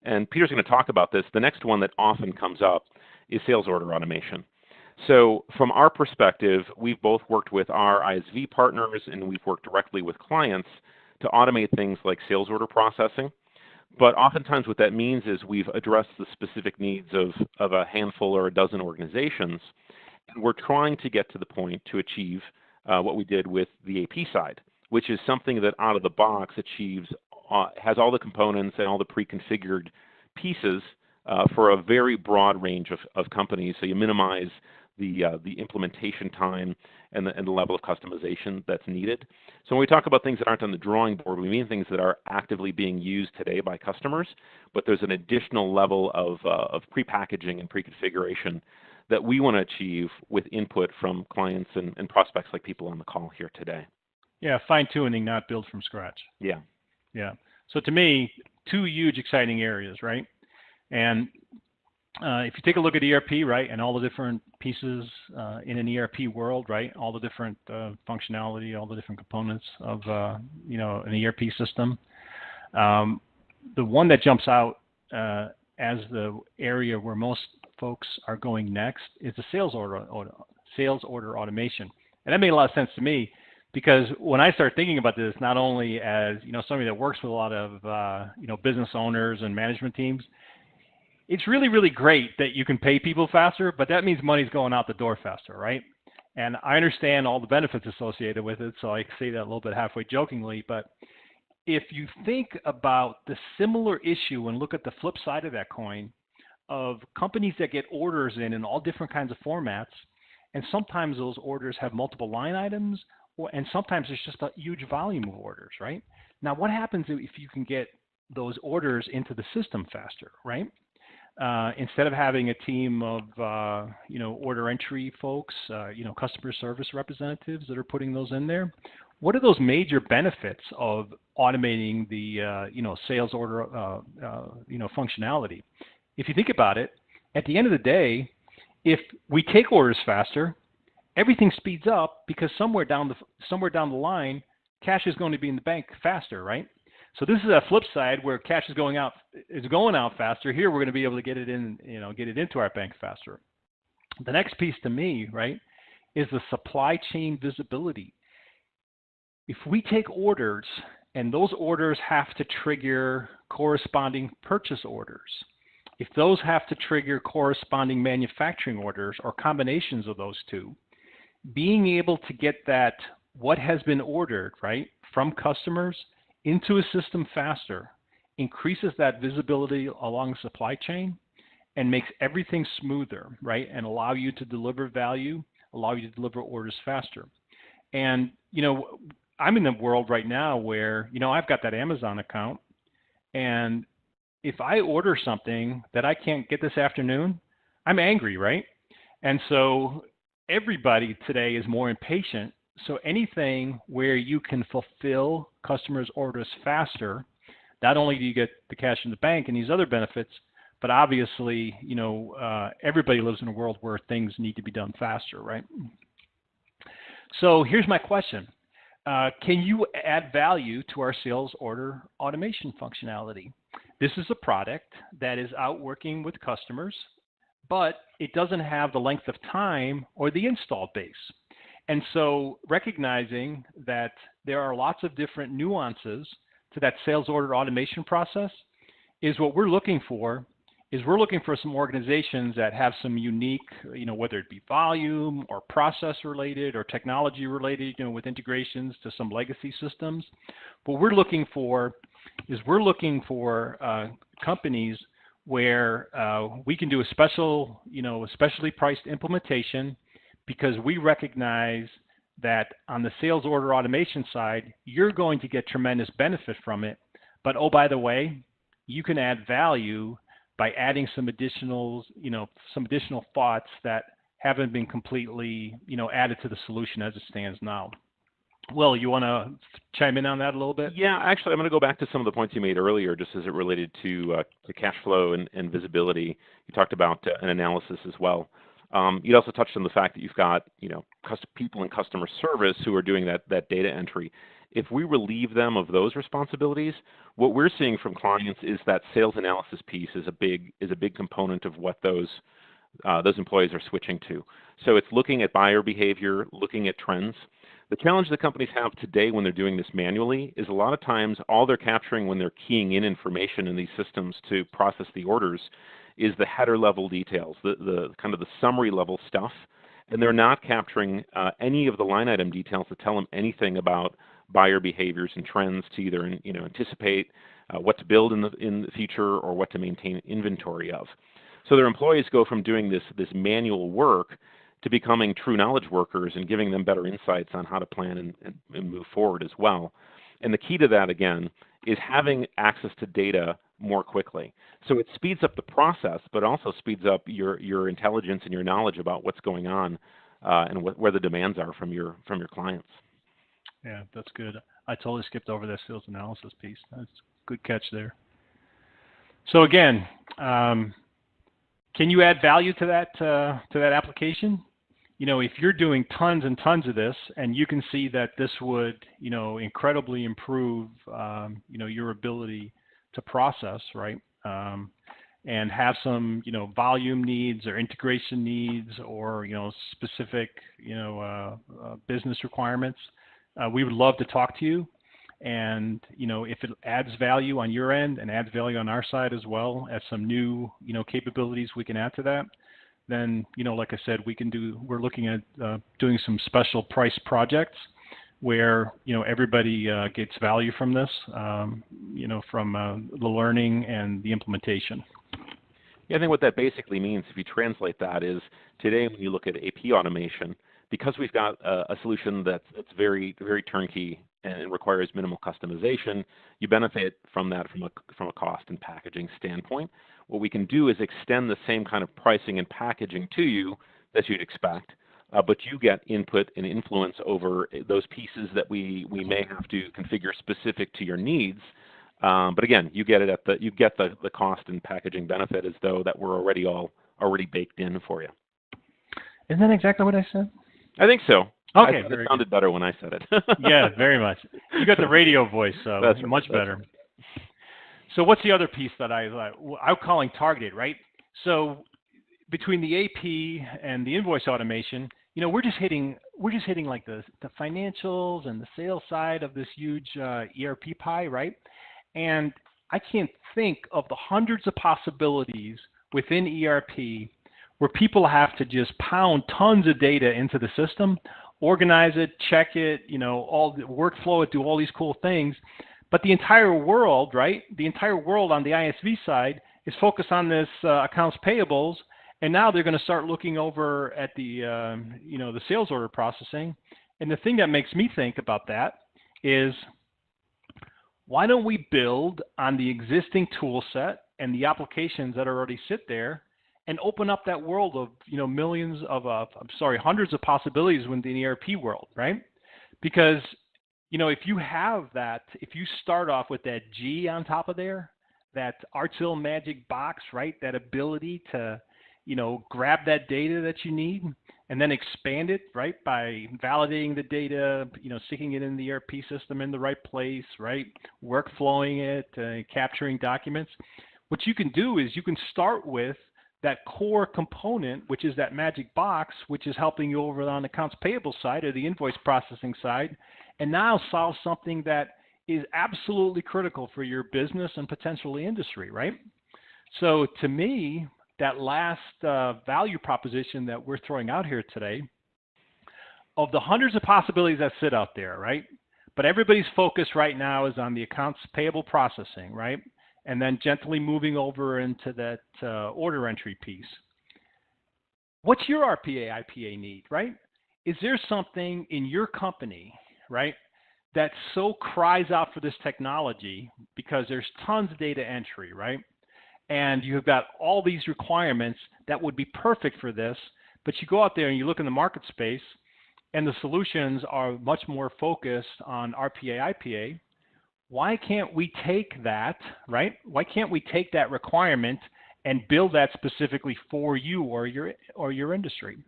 And Peter's going to talk about this. The next one that often comes up is sales order automation. So from our perspective, we've both worked with our ISV partners and we've worked directly with clients to automate things like sales order processing. But oftentimes what that means is we've addressed the specific needs of a handful or a dozen organizations, and we're trying to get to the point to achieve what we did with the AP side, which is something that out of the box achieves, has all the components and all the pre-configured pieces for a very broad range of companies, so you minimize the implementation time and the level of customization that's needed. So when we talk about things that aren't on the drawing board, we mean things that are actively being used today by customers, but there's an additional level of pre-packaging and pre-configuration that we want to achieve with input from clients and prospects like people on the call here today. Yeah, fine-tuning, not build from scratch. Yeah. Yeah. So to me, two huge exciting areas, right? And if you take a look at ERP, right, and all the different pieces in an ERP world, right, all the different functionality, all the different components of an ERP system, the one that jumps out as the area where most folks are going next is the sales order automation, and that made a lot of sense to me because when I start thinking about this, not only as somebody that works with a lot of business owners and management teams, it's really, really great that you can pay people faster, but that means money's going out the door faster, right? And I understand all the benefits associated with it, so I say that a little bit halfway jokingly, but if you think about the similar issue and look at the flip side of that coin of companies that get orders in all different kinds of formats, and sometimes those orders have multiple line items, and sometimes it's just a huge volume of orders, right? Now, what happens if you can get those orders into the system faster, right? Instead of having a team of, order entry folks, customer service representatives that are putting those in there, what are those major benefits of automating the, sales order, functionality? If you think about it, at the end of the day, if we take orders faster, everything speeds up because somewhere down the line, cash is going to be in the bank faster, right? So this is a flip side where cash is going out faster. Here we're going to be able to get it in, get it into our bank faster. The next piece to me, right, is the supply chain visibility. If we take orders and those orders have to trigger corresponding purchase orders, if those have to trigger corresponding manufacturing orders or combinations of those two, being able to get that what has been ordered, right, from customers into a system faster increases that visibility along the supply chain and makes everything smoother, right, and allow you to deliver value, allow you to deliver orders faster. And, I'm in the world right now where, I've got that Amazon account, and if I order something that I can't get this afternoon, I'm angry, right? And so everybody today is more impatient. So anything where you can fulfill customers' orders faster, not only do you get the cash in the bank and these other benefits, but obviously, everybody lives in a world where things need to be done faster, right? So here's my question. Can you add value to our sales order automation functionality? This is a product that is out working with customers, but it doesn't have the length of time or the install base. And so recognizing that there are lots of different nuances to that sales order automation process is what we're looking for. We're looking for some organizations that have some unique, whether it be volume or process related or technology related, with integrations to some legacy systems. What we're looking for is companies where we can do a specially priced implementation, because we recognize that on the sales order automation side, you're going to get tremendous benefit from it. But oh, by the way, you can add value by adding some additional thoughts that haven't been completely, added to the solution as it stands now. Will, you want to chime in on that a little bit? Yeah, actually, I'm going to go back to some of the points you made earlier, just as it related to cash flow and visibility. You talked about an analysis as well. You also touched on the fact that you've got, people in customer service who are doing that data entry. If we relieve them of those responsibilities, what we're seeing from clients is that sales analysis piece is a big component of what those employees are switching to. So it's looking at buyer behavior, looking at trends. The challenge that companies have today when they're doing this manually is a lot of times all they're capturing when they're keying in information in these systems to process the orders is the header level details, the kind of the summary level stuff, and they're not capturing any of the line item details that tell them anything about buyer behaviors and trends to either anticipate what to build in the future or what to maintain inventory of. So their employees go from doing this manual work to becoming true knowledge workers and giving them better insights on how to plan and move forward as well. And the key to that, again, is having access to data more quickly. So it speeds up the process, but also speeds up your intelligence and your knowledge about what's going on and where the demands are from your clients. Yeah, that's good. I totally skipped over that sales analysis piece. That's a good catch there. So again, can you add value to that application? If you're doing tons and tons of this, and you can see that this would, incredibly improve, your ability to process, right? And have some, volume needs or integration needs or, specific, business requirements. We would love to talk to you And, if it adds value on your end and adds value on our side as well as some new, capabilities we can add to that, then, like I said, we're looking at doing some special price projects where, everybody gets value from this, from the learning and the implementation. Yeah, I think what that basically means, if you translate that, is today when you look at AP automation, because we've got a solution that's very, very turnkey and requires minimal customization, you benefit from that from a cost and packaging standpoint. What we can do is extend the same kind of pricing and packaging to you that you'd expect, but you get input and influence over those pieces that we may have to configure specific to your needs. But again, you get it you get the cost and packaging benefit as though that were already baked in for you. Isn't that exactly what I said? I think so. Okay, it sounded better when I said it. Yeah, very much. You got the radio voice, so that's much right, better. Right. So what's the other piece that I'm calling targeted, right? So between the AP and the invoice automation, we're just hitting like the financials and the sales side of this huge ERP pie, right? And I can't think of the hundreds of possibilities within ERP where people have to just pound tons of data into the system, organize it, check it, all the workflow it, do all these cool things. But the entire world, right? The entire world on the ISV side is focused on this accounts payables, and now they're going to start looking over at the the sales order processing. And the thing that makes me think about that is, why don't we build on the existing tool set and the applications that already sit there, and open up that world of hundreds of possibilities within the ERP world, right? Because if you have that, if you start off with that G on top of there, that Artsil magic box, right? That ability to, grab that data that you need and then expand it, right? By validating the data, sticking it in the ERP system in the right place, right? Workflowing it, capturing documents. What you can do is you can start with that core component, which is that magic box, which is helping you over on the accounts payable side or the invoice processing side, and now solve something that is absolutely critical for your business and potentially industry, right? So to me, that last value proposition that we're throwing out here today, of the hundreds of possibilities that sit out there, right? But everybody's focus right now is on the accounts payable processing, right? And then gently moving over into that order entry piece. What's your RPA, IPA need, right? Is there something in your company, right, that so cries out for this technology because there's tons of data entry, right? And you've got all these requirements that would be perfect for this, but you go out there and you look in the market space and the solutions are much more focused on RPA, IPA. Why can't we take that, right? Why can't we take that requirement and build that specifically for you or your industry?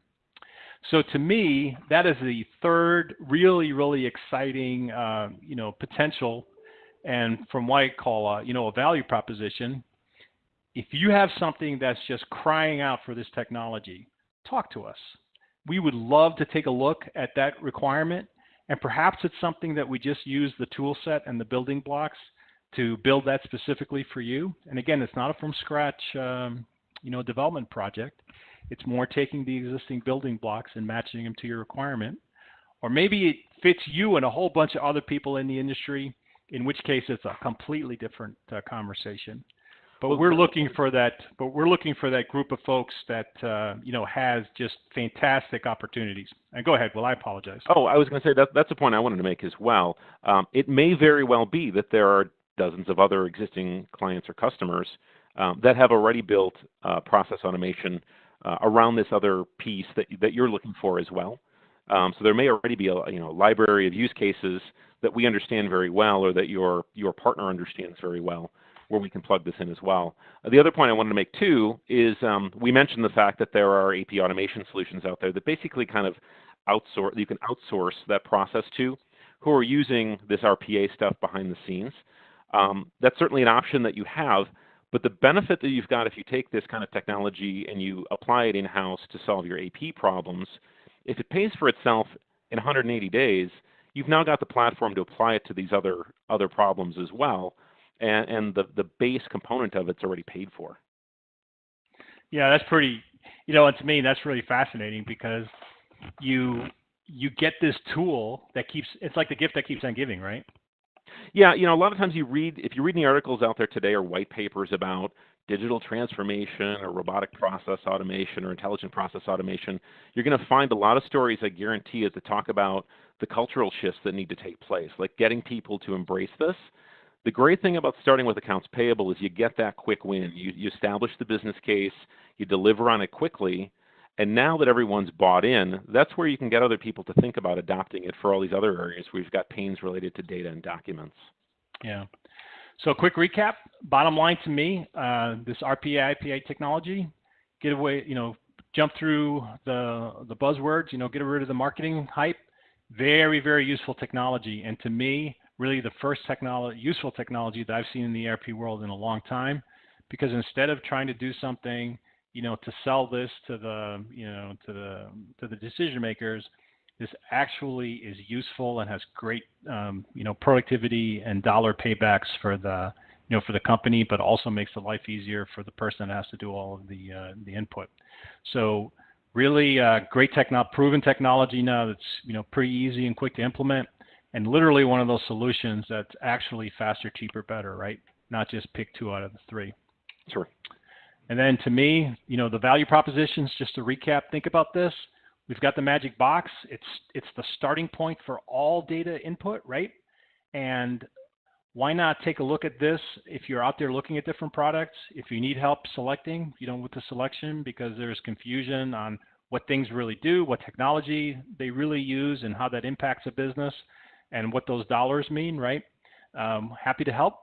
So to me, that is the third really, really exciting, potential, and from what I call a value proposition. If you have something that's just crying out for this technology, talk to us. We would love to take a look at that requirement, and perhaps it's something that we just use the tool set and the building blocks to build that specifically for you. And again, it's not a from scratch, development project. It's more taking the existing building blocks and matching them to your requirement. Or maybe it fits you and a whole bunch of other people in the industry, in which case it's a completely different conversation. But we're looking for that. But we're looking for that group of folks that has just fantastic opportunities. And go ahead. Well, I apologize. Oh, I was going to say that's a point I wanted to make as well. It may very well be that there are dozens of other existing clients or customers that have already built process automation around this other piece that you're looking for as well. So there may already be a library of use cases that we understand very well, or that your partner understands very well, where we can plug this in as well. The other point I wanted to make too is we mentioned the fact that there are AP automation solutions out there that basically kind of you can outsource that process to, who are using this RPA stuff behind the scenes. That's certainly an option that you have, but the benefit that you've got if you take this kind of technology and you apply it in-house to solve your AP problems, if it pays for itself in 180 days, you've now got the platform to apply it to these other problems as well, and the base component of it's already paid for. Yeah, that's pretty, and to me, that's really fascinating because you get this tool that it's like the gift that keeps on giving, right? Yeah, a lot of times if you read any articles out there today or white papers about digital transformation or robotic process automation or intelligent process automation, you're going to find a lot of stories, I guarantee you, that talk about the cultural shifts that need to take place, like getting people to embrace this. The great thing about starting with accounts payable is you get that quick win. You establish the business case, you deliver on it quickly, and now that everyone's bought in, that's where you can get other people to think about adopting it for all these other areas where you've got pains related to data and documents. Yeah. So quick recap, bottom line to me, this RPA, IPA technology, get away, jump through the buzzwords, get rid of the marketing hype. Very, very useful technology. And to me, really the first useful technology that I've seen in the ERP world in a long time, because instead of trying to do something, to sell this to the decision makers, this actually is useful and has great, productivity and dollar paybacks for the company, but also makes the life easier for the person that has to do all of the input. So really great proven technology now that's, pretty easy and quick to implement, and literally one of those solutions that's actually faster, cheaper, better, right? Not just pick 2 out of the 3. Sure. And then to me, the value propositions, just to recap, think about this. We've got the magic box. It's the starting point for all data input, right? And why not take a look at this if you're out there looking at different products, if you need help selecting, with the selection, because there's confusion on what things really do, what technology they really use, and how that impacts a business, and what those dollars mean, right? Happy to help.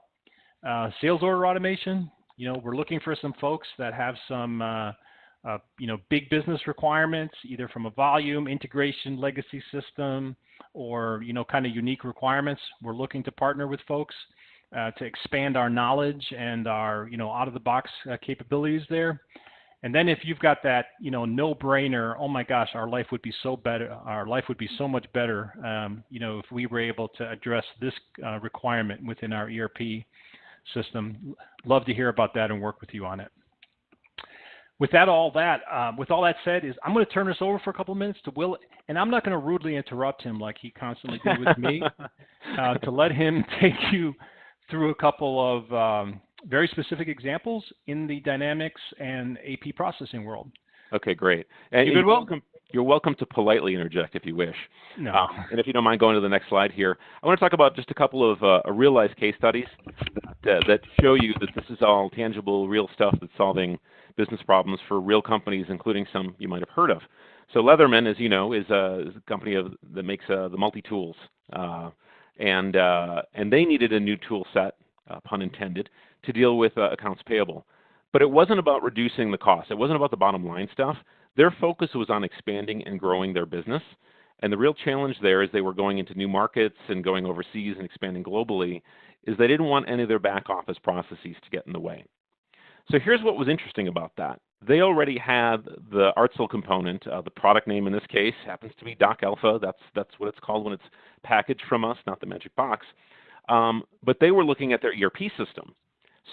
Sales order automation, we're looking for some folks that have some big business requirements, either from a volume, integration, legacy system, or, kind of unique requirements. We're looking to partner with folks to expand our knowledge and our, out-of-the-box capabilities there. And then if you've got that, no-brainer, oh my gosh, our life would be so much better, if we were able to address this requirement within our ERP system. Love to hear about that and work with you on it. With all that said, I'm going to turn this over for a couple of minutes to Will, and I'm not going to rudely interrupt him like he constantly did with me, to let him take you through a couple of very specific examples in the Dynamics and AP processing world. Okay, great. And you good, Will? You're welcome to politely interject if you wish. No. And if you don't mind going to the next slide here, I want to talk about just a couple of real-life case studies that show you that this is all tangible, real stuff that's solving business problems for real companies, including some you might have heard of. So Leatherman, as you know, is a company that makes the multi-tools, and they needed a new tool set, pun intended, to deal with accounts payable. But it wasn't about reducing the cost. It wasn't about the bottom line stuff. Their focus was on expanding and growing their business. And the real challenge there, as they were going into new markets and going overseas and expanding globally, is they didn't want any of their back office processes to get in the way. So here's what was interesting about that. They already had the Artsil component. The product name in this case happens to be Doc Alpha. That's what it's called when it's packaged from us, not the magic box. But they were looking at their ERP system.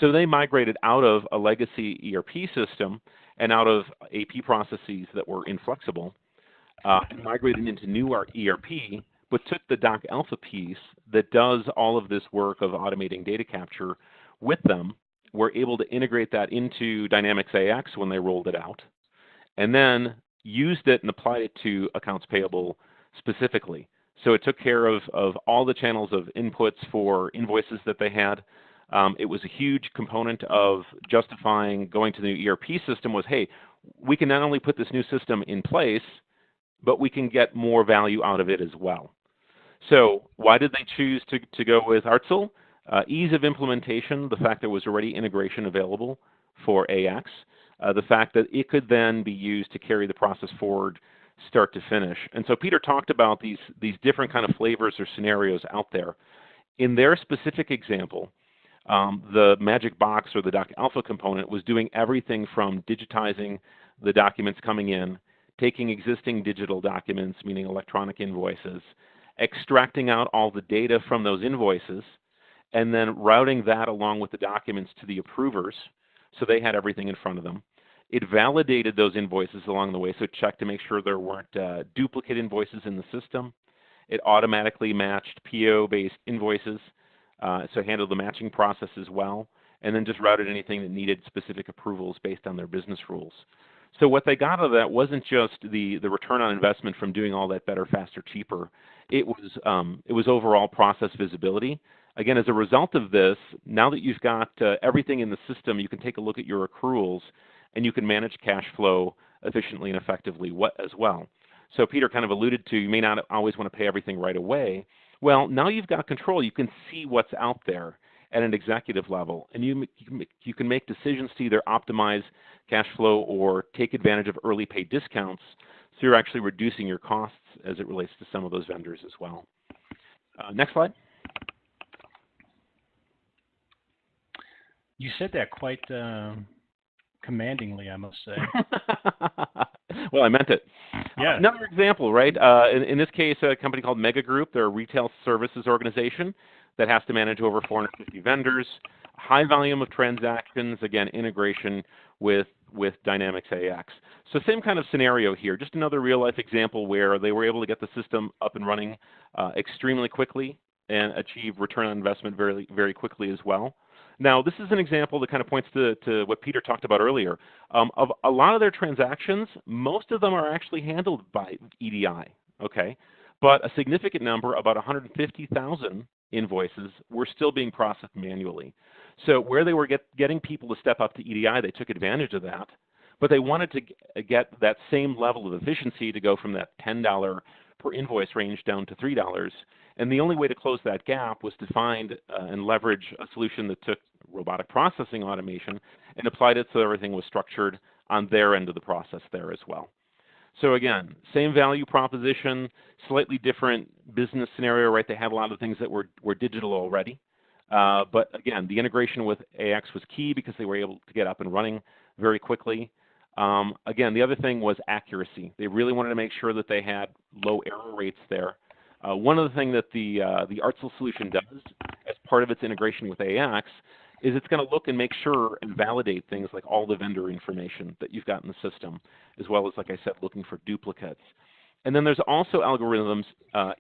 So they migrated out of a legacy ERP system and out of AP processes that were inflexible, and migrated into new ERP, but took the Doc Alpha piece that does all of this work of automating data capture with them, were able to integrate that into Dynamics AX when they rolled it out, and then used it and applied it to accounts payable specifically. So it took care of all the channels of inputs for invoices that they had. It was a huge component of justifying going to the new ERP system was, hey, we can not only put this new system in place, but we can get more value out of it as well. So why did they choose to go with Artsil? Ease of implementation, the fact there was already integration available for AX, the fact that it could then be used to carry the process forward start to finish. And so Peter talked about these different kind of flavors or scenarios out there. In their specific example, the magic box or the Doc Alpha component was doing everything from digitizing the documents coming in, taking existing digital documents, meaning electronic invoices, extracting out all the data from those invoices, and then routing that along with the documents to the approvers so they had everything in front of them. It validated those invoices along the way, so it checked to make sure there weren't duplicate invoices in the system. It automatically matched PO-based invoices, so it handled the matching process as well, and then just routed anything that needed specific approvals based on their business rules. So what they got out of that wasn't just the return on investment from doing all that better, faster, cheaper. It was overall process visibility. Again, as a result of this, now that you've got everything in the system, you can take a look at your accruals, and you can manage cash flow efficiently and effectively as well. So Peter kind of alluded to, you may not always want to pay everything right away. Well, now you've got control. You can see what's out there at an executive level, and you can make decisions to either optimize cash flow or take advantage of early pay discounts, so you're actually reducing your costs as it relates to some of those vendors as well. Next slide. You said that quite commandingly, I must say. Well, I meant it. Yeah. Another example, right? In this case, a company called Mega Group. They're a retail services organization that has to manage over 450 vendors, high volume of transactions, again, integration with Dynamics AX. So same kind of scenario here, just another real-life example where they were able to get the system up and running extremely quickly and achieve return on investment very, very quickly as well. Now, this is an example that kind of points to what Peter talked about earlier. Of a lot of their transactions, most of them are actually handled by EDI, okay? But a significant number, about 150,000 invoices, were still being processed manually. So where they were getting people to step up to EDI, they took advantage of that. But they wanted to get that same level of efficiency to go from that $10 per invoice range down to $3. And the only way to close that gap was to find and leverage a solution that took robotic processing automation and applied it so everything was structured on their end of the process there as well. So again, same value proposition, slightly different business scenario, right? They had a lot of things that were digital already. But again, the integration with AX was key because they were able to get up and running very quickly. Again, the other thing was accuracy. They really wanted to make sure that they had low error rates there. One of the things that the Artzel solution does as part of its integration with AX is it's going to look and make sure and validate things like all the vendor information that you've got in the system, as well as, like I said, looking for duplicates. And then there's also algorithms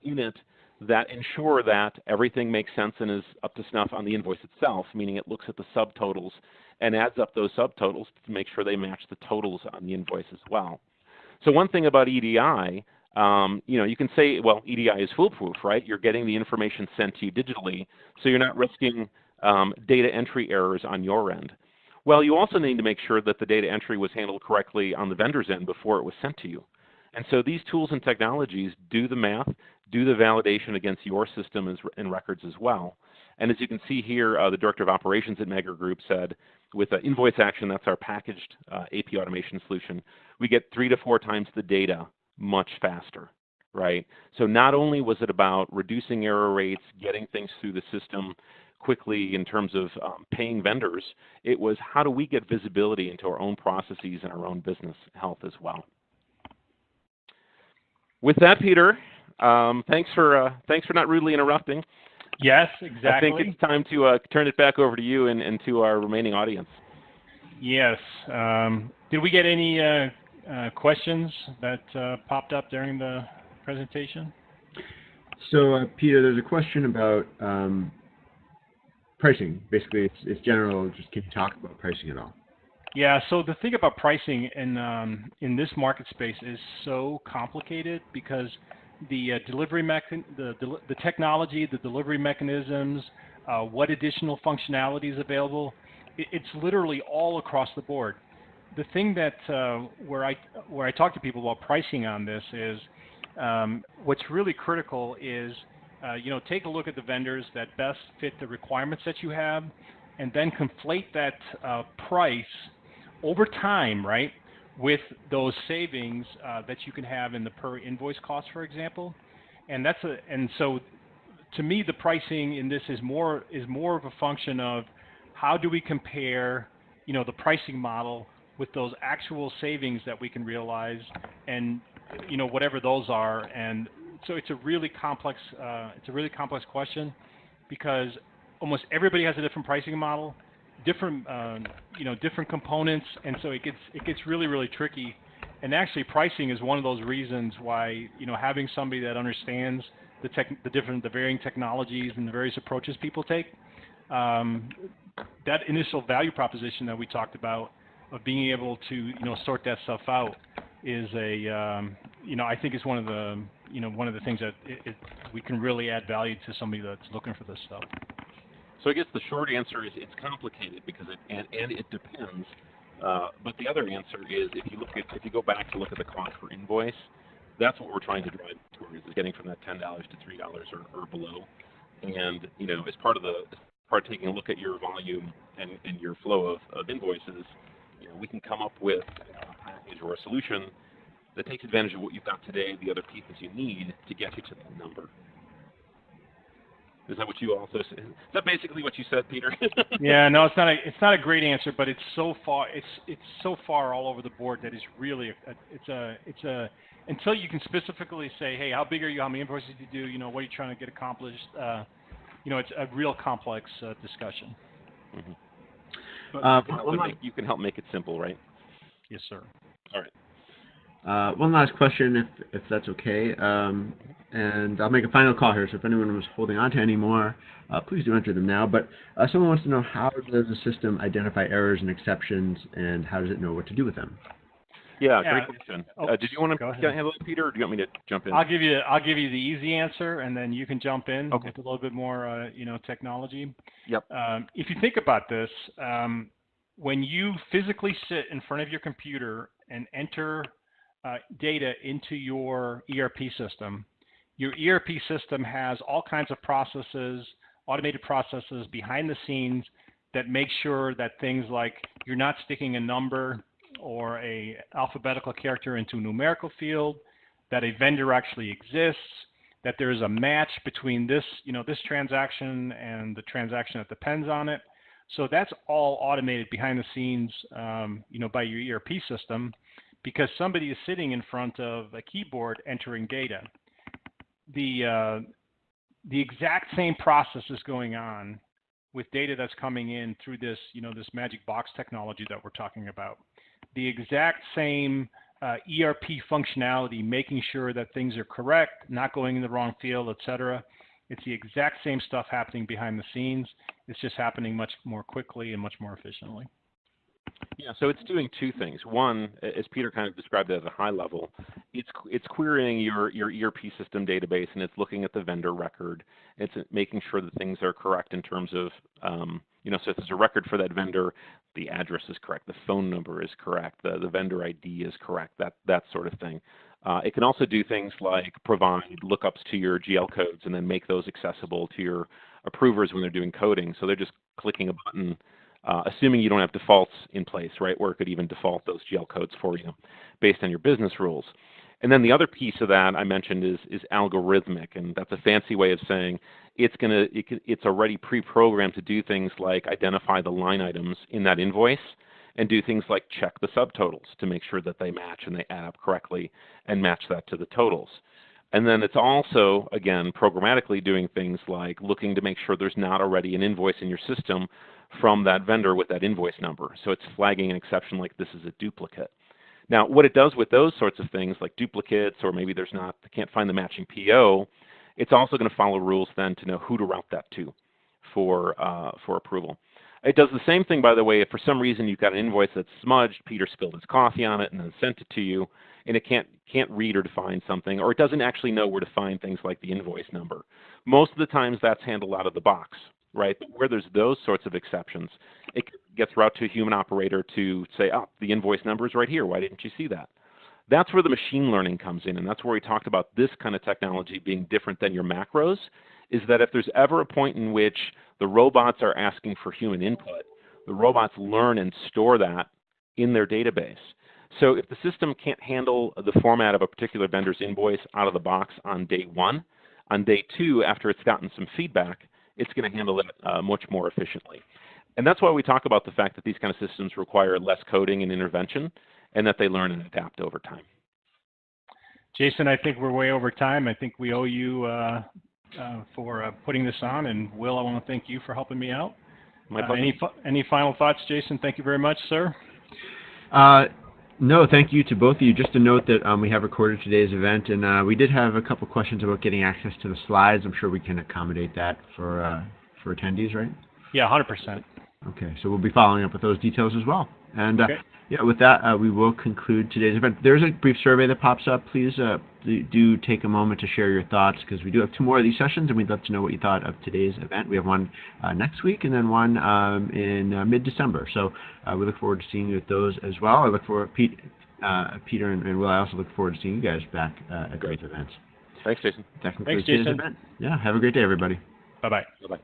in it that ensure that everything makes sense and is up to snuff on the invoice itself, meaning it looks at the subtotals and adds up those subtotals to make sure they match the totals on the invoice as well. So one thing about EDI, you can say, well, EDI is foolproof, right? You're getting the information sent to you digitally, so you're not risking data entry errors on your end. Well, you also need to make sure that the data entry was handled correctly on the vendor's end before it was sent to you. And so these tools and technologies do the math, do the validation against your system and records as well. And as you can see here, the Director of Operations at Mega Group said, with Invoice Action, that's our packaged AP automation solution, we get 3 to 4 times the data much faster, right? So not only was it about reducing error rates, getting things through the system quickly in terms of paying vendors, it was how do we get visibility into our own processes and our own business health as well. With that, Peter, thanks for not rudely interrupting. Yes, exactly. I think it's time to turn it back over to you and to our remaining audience. Yes. Did we get any questions that popped up during the presentation? So, Peter, there's a question about pricing. Basically, it's general. Just can you talk about pricing at all? Yeah. So the thing about pricing in this market space is so complicated because the delivery the technology, the delivery mechanisms, what additional functionality is available, it's literally all across the board. The thing that where I talk to people about pricing on this is what's really critical is take a look at the vendors that best fit the requirements that you have, and then conflate that price over time, right, with those savings that you can have in the per invoice cost, for example. And so to me, the pricing in this is more of a function of how do we compare, the pricing model with those actual savings that we can realize, and whatever those are, and so it's a really complex question, because almost everybody has a different pricing model, different different components, and so it gets really tricky. And actually, pricing is one of those reasons why having somebody that understands the varying technologies and the various approaches people take, that initial value proposition that we talked about of being able to sort that stuff out is I think is one of the things that we can really add value to somebody that's looking for this stuff. So I guess the short answer is it's complicated because it depends. But the other answer is if you go back to look at the cost per invoice, that's what we're trying to drive towards, is getting from that $10 to $3 or below. And as part of taking a look at your volume and your flow of invoices, we can come up with a package or a solution that takes advantage of what you've got today, the other pieces you need to get you to that number. Is that what you also said? Is that basically what you said, Peter? Yeah, no, it's not a great answer, but it's so far all over the board that it's really until you can specifically say, hey, how big are you? How many invoices do you do? What are you trying to get accomplished? It's a real complex discussion. Mm-hmm. But you can help make it simple, right? Yes, sir. All right. One last question, if that's okay, and I'll make a final call here, so if anyone was holding on to any more, please do enter them now. But someone wants to know, how does the system identify errors and exceptions, and how does it know what to do with them? Yeah, great question. Did you want to handle it, Peter, or do you want me to jump in? I'll give you the easy answer, and then you can jump in with a little bit more technology. Yep. If you think about this, when you physically sit in front of your computer and enter data into your ERP system, your ERP system has all kinds of processes, automated processes behind the scenes that make sure that things like you're not sticking a number or a alphabetical character into a numerical field, that a vendor actually exists, that there is a match between this transaction and the transaction that depends on it. So that's all automated behind the scenes, by your ERP system, because somebody is sitting in front of a keyboard entering data. The exact same process is going on with data that's coming in through this, this magic box technology that we're talking about. The exact same ERP functionality, making sure that things are correct, not going in the wrong field, etc. It's the exact same stuff happening behind the scenes. It's just happening much more quickly and much more efficiently. Yeah, so it's doing two things. One, as Peter kind of described it at a high level, it's querying your ERP system database, and it's looking at the vendor record. It's making sure that things are correct in terms of, so if there's a record for that vendor, the address is correct, the phone number is correct, the vendor ID is correct, that sort of thing. It can also do things like provide lookups to your GL codes and then make those accessible to your approvers when they're doing coding. So they're just clicking a button, assuming you don't have defaults in place, right, where it could even default those GL codes for you based on your business rules. And then the other piece of that I mentioned is algorithmic, and that's a fancy way of saying it's already pre-programmed to do things like identify the line items in that invoice and do things like check the subtotals to make sure that they match and they add up correctly and match that to the totals. And then it's also, again, programmatically doing things like looking to make sure there's not already an invoice in your system from that vendor with that invoice number. So it's flagging an exception like this is a duplicate. Now, what it does with those sorts of things like duplicates, or maybe they can't find the matching PO, it's also going to follow rules then to know who to route that to for approval. It does the same thing, by the way, if for some reason you've got an invoice that's smudged, Peter spilled his coffee on it and then sent it to you, and it can't read or define something, or it doesn't actually know where to find things like the invoice number. Most of the times that's handled out of the box, right? But where there's those sorts of exceptions, it gets routed to a human operator to say, oh, the invoice number is right here. Why didn't you see that? That's where the machine learning comes in, and that's where we talked about this kind of technology being different than your macros, is that if there's ever a point in which the robots are asking for human input, the robots learn and store that in their database. So if the system can't handle the format of a particular vendor's invoice out of the box on day one, on day two, after it's gotten some feedback, it's going to handle it much more efficiently. And that's why we talk about the fact that these kind of systems require less coding and intervention, and that they learn and adapt over time. Jason, I think we're way over time. I think we owe you for putting this on, and Will, I want to thank you for helping me out. My pleasure. Any final thoughts, Jason? Thank you very much, sir. No, thank you to both of you. Just a note that we have recorded today's event, and we did have a couple questions about getting access to the slides. I'm sure we can accommodate that for attendees, right? Yeah, 100%. Okay, so we'll be following up with those details as well. And Okay. yeah, with that, we will conclude today's event. There's a brief survey that pops up. Please do take a moment to share your thoughts, because we do have 2 more of these sessions, and we'd love to know what you thought of today's event. We have one next week, and then one in mid-December. So we look forward to seeing you at those as well. I look forward, Peter and Will, I also look forward to seeing you guys back at those events. Thanks, Jason. That concludes Thanks, today's Jason. event. Yeah, have a great day, everybody. Bye-bye. Bye-bye.